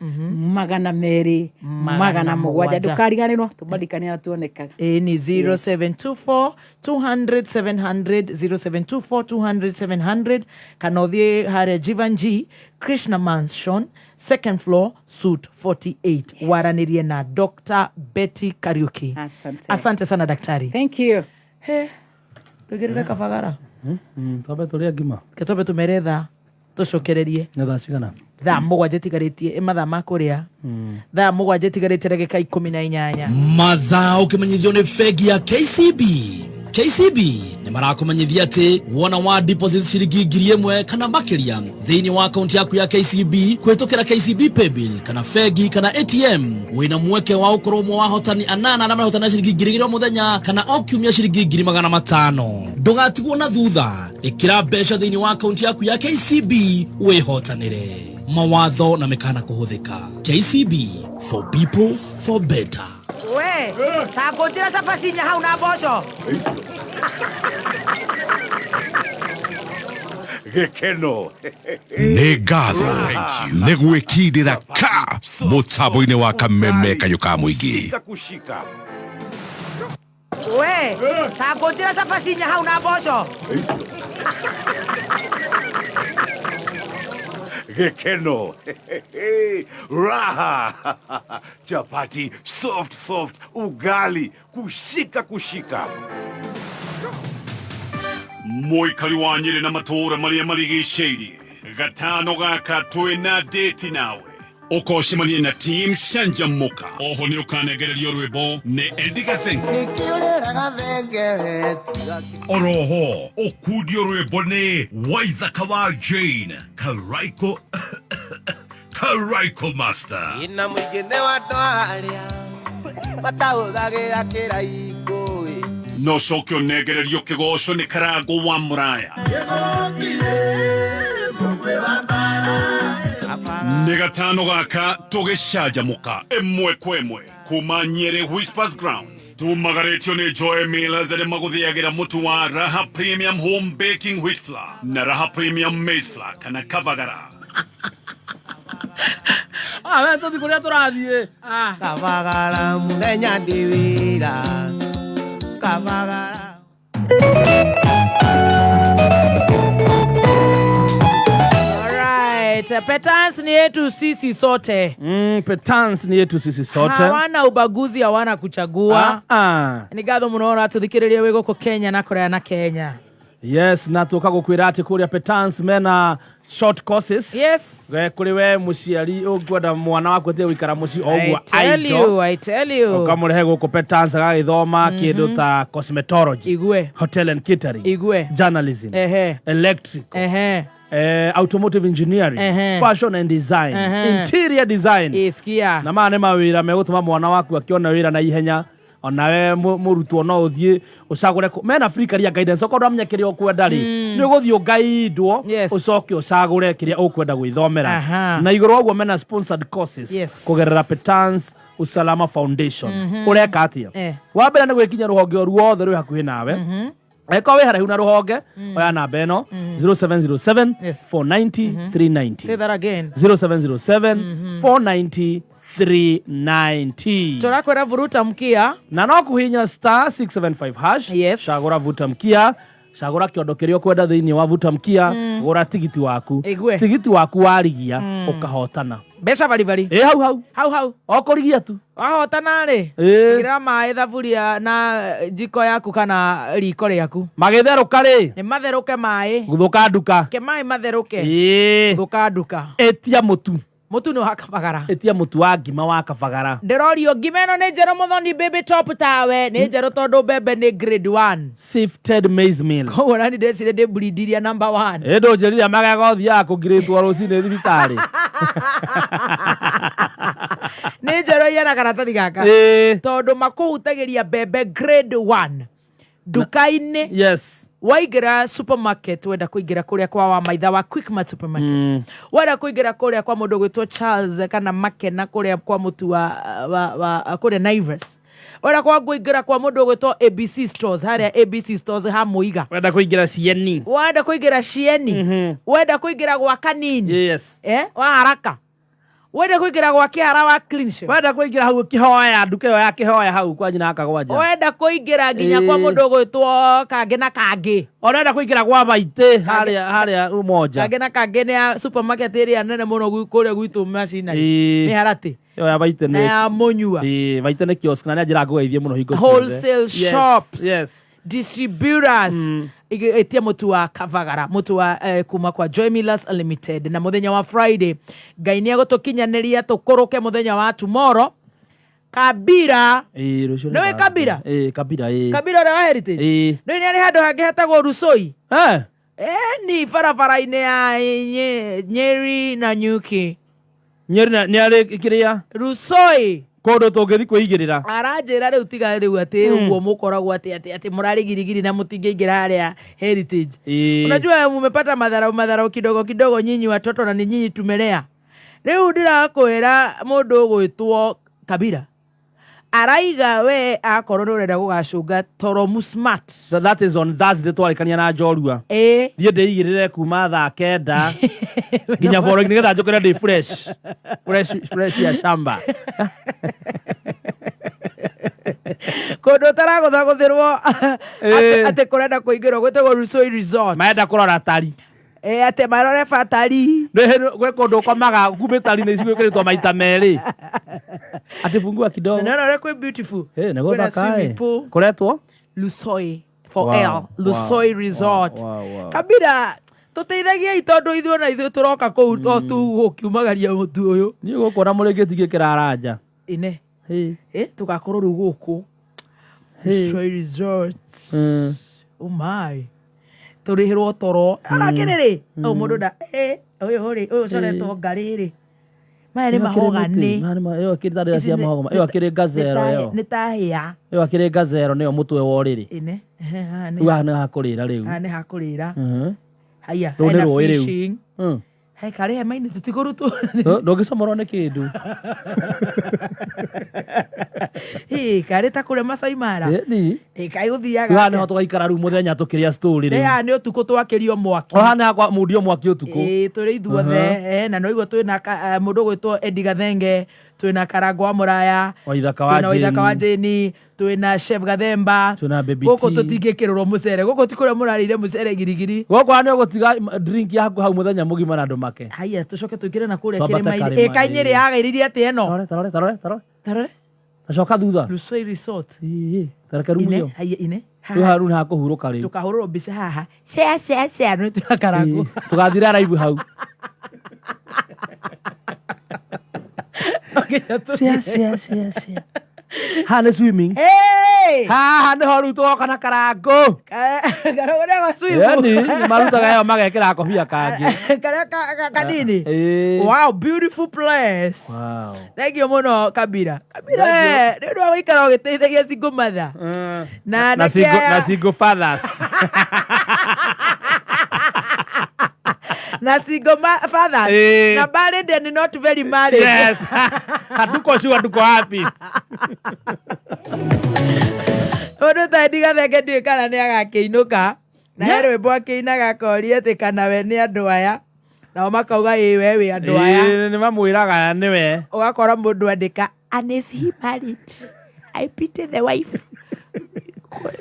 magana merĩ magana mũgwanja ndũkariganĩrwo tũbandĩkanĩra tuonekaga ni 0724 200 700 0724 200 700 kana ũthiĩ harĩa Jivanji Krishna Mansion second floor suite 48 waranĩrie na Dr. Betty Kariuki. Asante sana daktari. Thank you. Tũgerere kabagara tobe tũrĩa ngima ketobe tũmeretha tũcokererie na thaa cigana thaa mũgwanja tigarĩtie mathaa ma kũrĩa thaa mũgwanja tigarĩtie ndagĩka 18 mathaa ũkĩmenyithio nĩ bengi ya KCB. KCB nĩ marakũmenyithia atĩ wona wa deposit ciringi 1,000 kana makĩria thĩinĩ wa akaunti yaku ya KCB kũhetũkĩra KCB Paybill kana bengi kana ATM wĩna mweke wa gũkorwo ũmwe wa ahotani 8 arĩa marahotana ciringi 2,000 o mũthenya kana o kiumia ciringi 500. Ndũgatigwo na thutha, ĩkĩra mbeca thĩinĩ wa akaunti yaku ya KCB wĩhotanĩre. Mawatho na mĩkana kũhũthĩka. KCB for people for better. We, ta ngũnjĩra cabacinya hau na mboco. Gĩkeno nĩ ngatho nĩ gwĩkindĩra ka mũtambo-inĩ wa Kameme kayũ ka mũingĩ. We, ta ngũnjĩra cabacinya hau na mboco. Gĩkeno raha chapati soft ugali kushika Mũikari wa Nyĩrĩ na matũũra marĩa marigicĩirie gatano gaka twĩna date nawe ũkocemania na team Shanjamuka. Oho nĩ ũkanengererio rwĩmbo nĩ Eddie Gathenga. Oroho ũkundio rwĩmbo nĩ Waithaka wa Jane Karaiko Master. Ina mũingĩ nĩ wandũ arĩa matahũthagĩra kĩraikũ no coke ũnengererio kĩgoco nĩ Karango wa Mũraya. Nĩ gatano gaka tũgĩcanjamũka ĩmwe kwa ĩmwe kuma Nyeri Whispers Grounds tumagarĩtio nĩ Joy Millers arĩa magũthĩagĩra mũtu wa Raha Premium Home Baking Wheat Flour na Raha Premium Maize Flour kana Kavagara. we tũthi kũrĩa tũrathiĩ Kavagara mũthenya ndĩ wĩra Kavagara. Petans ni yetu sisi sote. Petans ni yetu sisi sote. Hawana ubaguzi, hawana kuchagua. Ni gatho muno tuthikiririe wego ko Kenya na Korea na Kenya. Yes, na tukagukwira ati kuria Petans mena short courses. Yes. Kuri we muciari ugwenda mwana waku te wikara muci ogwa I tell you. Ukamurehe guku Petans agagithoma kindu ta cosmetology. Igwe. Hotel and catering. Igwe. Journalism. Electrical. Automotive engineering, fashion and design, interior design. Iskia. Na maana mawira megutuma mwana waku akiona wira na ihenya onawe murutwo no uthie ucagure mena Africa ria guidance okorwo amenyekire okwenda ri ni uguthie ugaidwo ucoke ucagure kiria ukwenda gwithomera na iguru ogwo mena sponsored courses kugerera Petans Usalama Foundation. Ureka atia wa mbere ni gwikinya ruhonge ruothe rwi hakuhi nawe. Eko we haraihu na ruhonge oya namba eno 0707 490 390. Say that again. 0707 490 390. Turakwera vuruta mkia na no kuhinya *675#. Shagura vuta mkia, shagura kiondo kirio kwenda thiini wa vuta mkia, gura tigiti waku. Tigiti waku warigia ukahotana. Besha bali. Hau. Okorigia tu. Wahotana ri. Gira mai thaburia na jiko yaku kana riko riaku. Magetheruka ri. Ni matheruke mai. Guthuka nduka. Ke mai matheruke. Guthuka nduka. Etia mutu. Mutu no hakabagara. Etia mutu wa ngima wa kabagara. Nderorio ngima eno ni njero muthoni baby top tawe ni njero tondu bebe ni grade 1 sifted maize meal. Ko nani ndecire ndi breediria number 1. Endo njeriria magego thia kugirĩtwo rũcinĩ thibitarĩ. Ni njero yana karatathi gaka. Tondu makuhutagiria bebe grade 1 duka-inĩ. Yes. Waingira supermarket wenda kuingira kuria kwa wa maitha wa Quickmart supermarket. Wenda kuingira kuria kwa mundu gwitwo Charles kana Makena kuria kwa mutu wa kuria Naivas. Wenda kwa kuingira kwa mundu gwitwo ABC stores haria ABC stores ha Muiga. Wenda kuingira Cieni. Wenda kuingira Cieni. Wenda kuingira gwa Kanini. Yes. Wa haraka. Wenda kuingira gwa Kihara wa Cleanshelf. Wenda kuingira hau Kihoya nduka ya Kihoya hau kwa nyina akagwanja. Wenda kuingira nginya kwa mundu gwitwo Kangi na Kangi. Wenda kuingira gwa Baite haria umoja. Kangi na Kangi ni supermarket area nene muno kuria gwitu macina. Ni harati. Yo ya Baite ni. Na ya Monyua. Baite ni kiosk na njira ngugeithie muno hingo wholesale shops. Yes. Distributors. Etia mutu wa Kavagara, mutu wa kuma kwa Joy Millers Unlimited. Na muthenya wa Friday Ngai agutukinyaneria tukuruke muthenya wa tomorrow. Kabira. Niwe Kabira? Kabira. Kabira ura wa Heritage. Niwe ni handu hangi hetagwo Rusoi. Ni barabara-ini ya Nyeri na Nyuki. Nyeri ni ari kiria Rusoi. Kodo togethi kwigirira. Aranjira riu tiga riu ati uguo mukoragwo ati murari girigiri na mutingiingira haria Heritage. Unajua mumepata madharau kidogo nyinyi watoto na ni nyinyi tumelea. Riu ndirakwira mundu gwitwo Kabira araiga we akorwo ni urenda gugacunga Toromu Smart. That is on Thursday twarikania na Njorua. Thie ndigirire kuma thaa 9 nginya following nigetha njukire ndi fresh ya shamba. Kondo taraguthaguthirwo ati kurenda kuingirwo gwitagwo Rusoi Resort. Maenda kurora tari. Ate marore fatari. Gwe kondo komaga kumbe tari ni cigwikiritwo maita meri. Ati fungua kidogo. No, kwe beautiful. Nego thakae. Kuretwo Lusoi for L. Lusoi Resort. Kabira tuteithagia itondu ithuo na ithuo turoka kuu tu gukiumagaria mutu uyu. Ni gukora muringiti gikiraranja. Ine. Tugakorwo riu guku. Lusoi Resort. Oh my. Turihirwo toro arakiriri au mundu da uyu coretwo ngariri maya ni mahogani yo kirita cia mahogama yo akiri gazero yo ni tahia yo akiri gazero niyo mutwe wa uriri ine wa hakurira riu ni hakurira haya ena fishing hai kare he maini tutigurutu ndogicomorwo ni kindu kare ta kure Masai Mara kai uthiaga ya niho tugaikara riu muthenya tukiria story riu ya ni utuku twakirio mwaki hana kwa mundio mwaki utuku turi ithuothe na no igwo twina mundu gwitwo Eddie Gathenge twina Karango wa Muraya, twina Waithaka wa Jeni, twina Chef Gathemba, twina Baby T. Goko tutingikirwo mucere, goko tikuria murarire mucere girigiri. Goko ano gutiga drink yaku hau muthenya mugima na andu make. Haya tucoke twikire na kuria kirima-ini. Kanyiri yagairirie ati eno. Tarore. Tacoka thutha. Lusoi Resort. Tareka rumu iyo. Haya ine. Tu haru na kuhuruka riu. Tukahurwo mbica haha. Share no tuna Karango. Tugathira live hau. Share. Hane swimming. Hey! Ha ne horu to kana Karango. Karango ne wa swimming. Yani maruta gayo magekira kofia kangi. Kanini. Wow, beautiful place. Wow. Thank you muno Kabira. Kabira ndio waikara ogiteithagia single mother. Na single fathers. Na single fathers. Na married and not very married. Yes. Hatuko sure tuko happy. Odo tadiga thenge ndi kana ni agakeinuka. Na yerwe bwa keinaga korie te kana we ni andu aya. Na makauga we we andu aya. Ni mamwiraga ni we. Ugakora mundu andika and is he married? I pity the wife.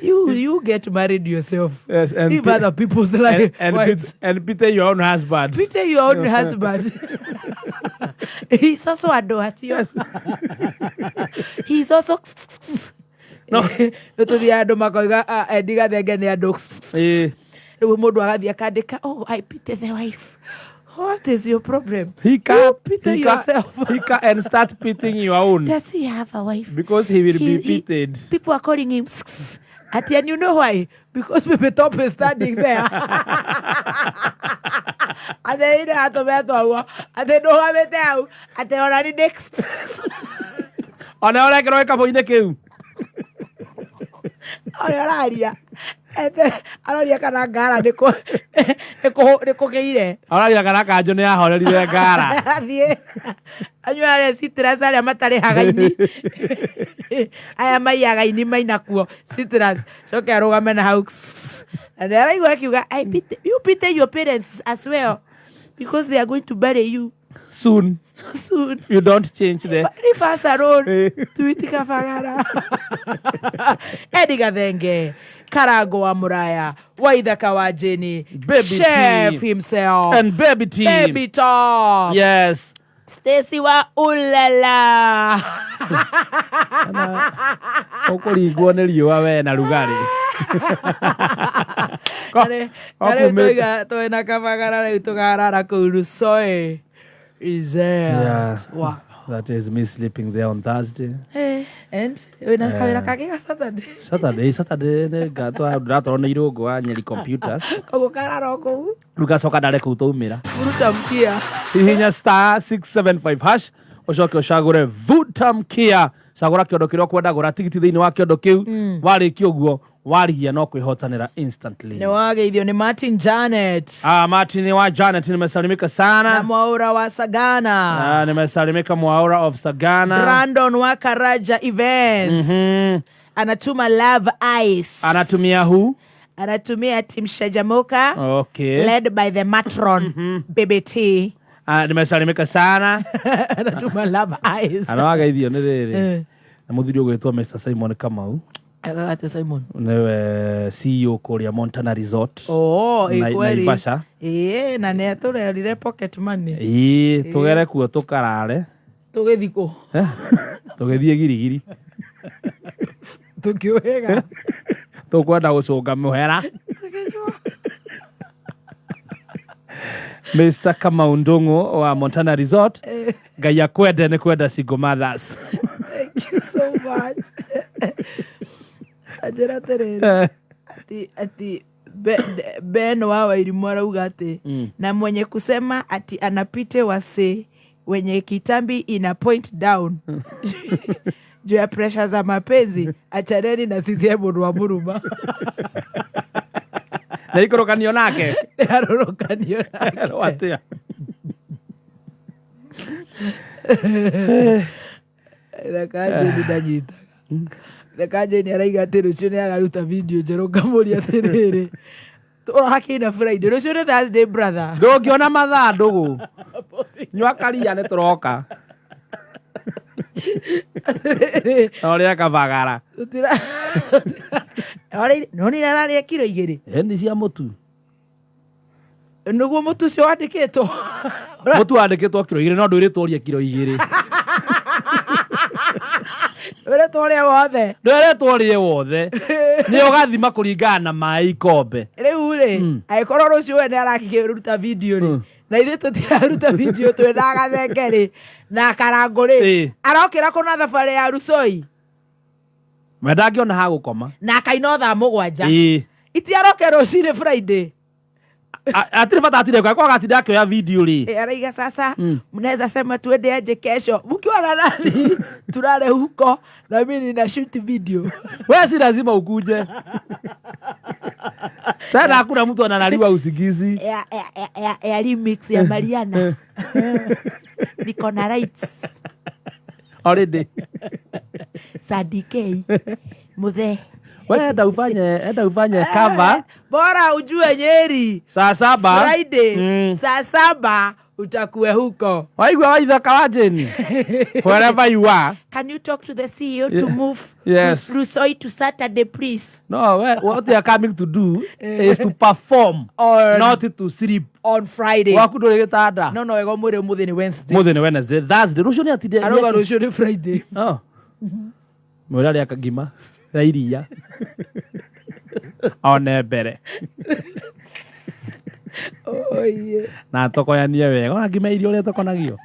You get married yourself. Yes, and leave other people's life. And pity your own husband. Pity your own husband. He's also a doasio. He's also no. To the ado makoiga ediga thenge ni ado. Riu mundu agathia kandika, oh, I pity the wife. What is your problem? He can pity yourself. He can and start pitying your own. Does he have a wife? Because he will be pitied. People are calling him and you know why? Because Pepe Top is standing there. And they didn't have to wear to and they don't have it now. And they already next. On our like a boy in the queue. Araria. Araria kana ngara niko keire. Araria kana kanjo ni ahorerire ngara. Thie. Anyuare citrus aria matari hagaini. Aya mai hagaini maina kuo citrus. Coke arugame na hau. And araigua akiuga I pity your parents as well because they are going to bury you soon. If you don't change the reverse road tuitika fagara. Ediga thenge Karango wa Muraya, Waithaka wa Jeni, Baby Chef T. himself, and Baby T. Baby Top. Yes. Stacy wa ulala. Okoringwo ni riua we na rugari. Toina kafagara riu tugarara kuu Lusoi. Is there? Yeah. Wow. That is me sleeping there on Thursday. And wina kawira kagiga Saturday. Saturday ne gato ndatorona irungu wa Nyeri Computers. Kogo karara kou. Rugacoka ndare kuu taumira. Vuta mkia. Hihinya *675# ucoke ucagure vuta mkia. Cagura kiondo kiria kwenda gura tigiti thiini wa kiondo kiu. Warikio guo warihia no kwihotanira instantly. Ni wageithio ni Martin Janet. Martin wa Janet nimesalimika sana. Na Mwaura wa Sagana. Nimesalimika Mwaura of Sagana. Brandon wa Karaja Events. Anatuma Love Ice. Anatumia who? Anatumia Team Shajamoka. Okay. Led by the matron Baby T. Nimesalimika sana. Anatuma Love Ice. Anawageithio ni riri. Na muthiri ugwitwo Mr. Simon Kamau. Agagate Simon. Newe CEO kuria Montana Resort. Oh, ikweli. Naivasha. Na ne turerire pocket money. Tugere kuo tukarare. Tugithiko. Tugithie girigiri. Tukiwega. Tukwenda gucunga muhera. Mr. Kamau Ndungu wa Montana Resort. Ngai akwende ni kwenda single mothers. Thank you so much. Ajira terere. Ati Ben wa Wairimu arauga ati na mwenye kusema ati anapite wase wenye kitambi ina point down. Juu ya pressure za mapenzi achaneni na sisi mundu wa Muruma. Na ikorokanio nake. Arorokanio nake. Watia. Ndakaje ndanyita. Ndakaje ni araiga ati rucio ni agaruta video njeru ngamuria atiriri. Turakina Friday rucio ni Thursday brother. Ndungiona mathaa ndugu. Nyua karia ni turoka. Oria kabagara. Noni nararia kiro 2. Ni cia mutu. Niguo mutu cio wandikitwo. Mutu wandikitwo kiro 2 no ndwire tworia kiro 2. Were tworia wothe. Ndwire tworie wothe. Ni ugathima kuringana na mai ikombe. Riu ri, aikorwo rucio we ni arakiruta video ri. Na ithuĩ tũtiraruta video twĩna gathenge rĩ na karango rĩ arokĩra kũ na thabarĩ ya Rusoi ndangĩona ha gũkoma na akaina thaa 7 itiaroke rũcinĩ Friday atirĩ bata atire kwa gatinda akĩoya video rĩ araiga sasa mnaweza sema tuende nje kesho mkiwa na nani tulale huko na mimi nina shoot video wewe si lazima ukuje tena hakuna mtu analaliwa usingizi ya remix ya Mariana niko na rights already Sadike muthe wewe enda ufanye cover bora ujue Nyeri saa 7 Friday saa 7 utakuwe huko waigwa waithaka wa Jeni wherever you are. Can you talk to the CEO to move Rusoi to Saturday please? No, what you are coming to do is to perform not to sleep on Friday. Waku ndũrĩ gĩtanda. No ego mwĩre mũthĩ nĩ Wednesday. Mũthĩ nĩ Wednesday. Thursday rũciũ nĩ atinde. Aroga rũciũ nĩ Friday. Mwĩra rĩa kagima ya iria one mbere na tokoyanie wega ona ngima irio ũrĩa tokonagio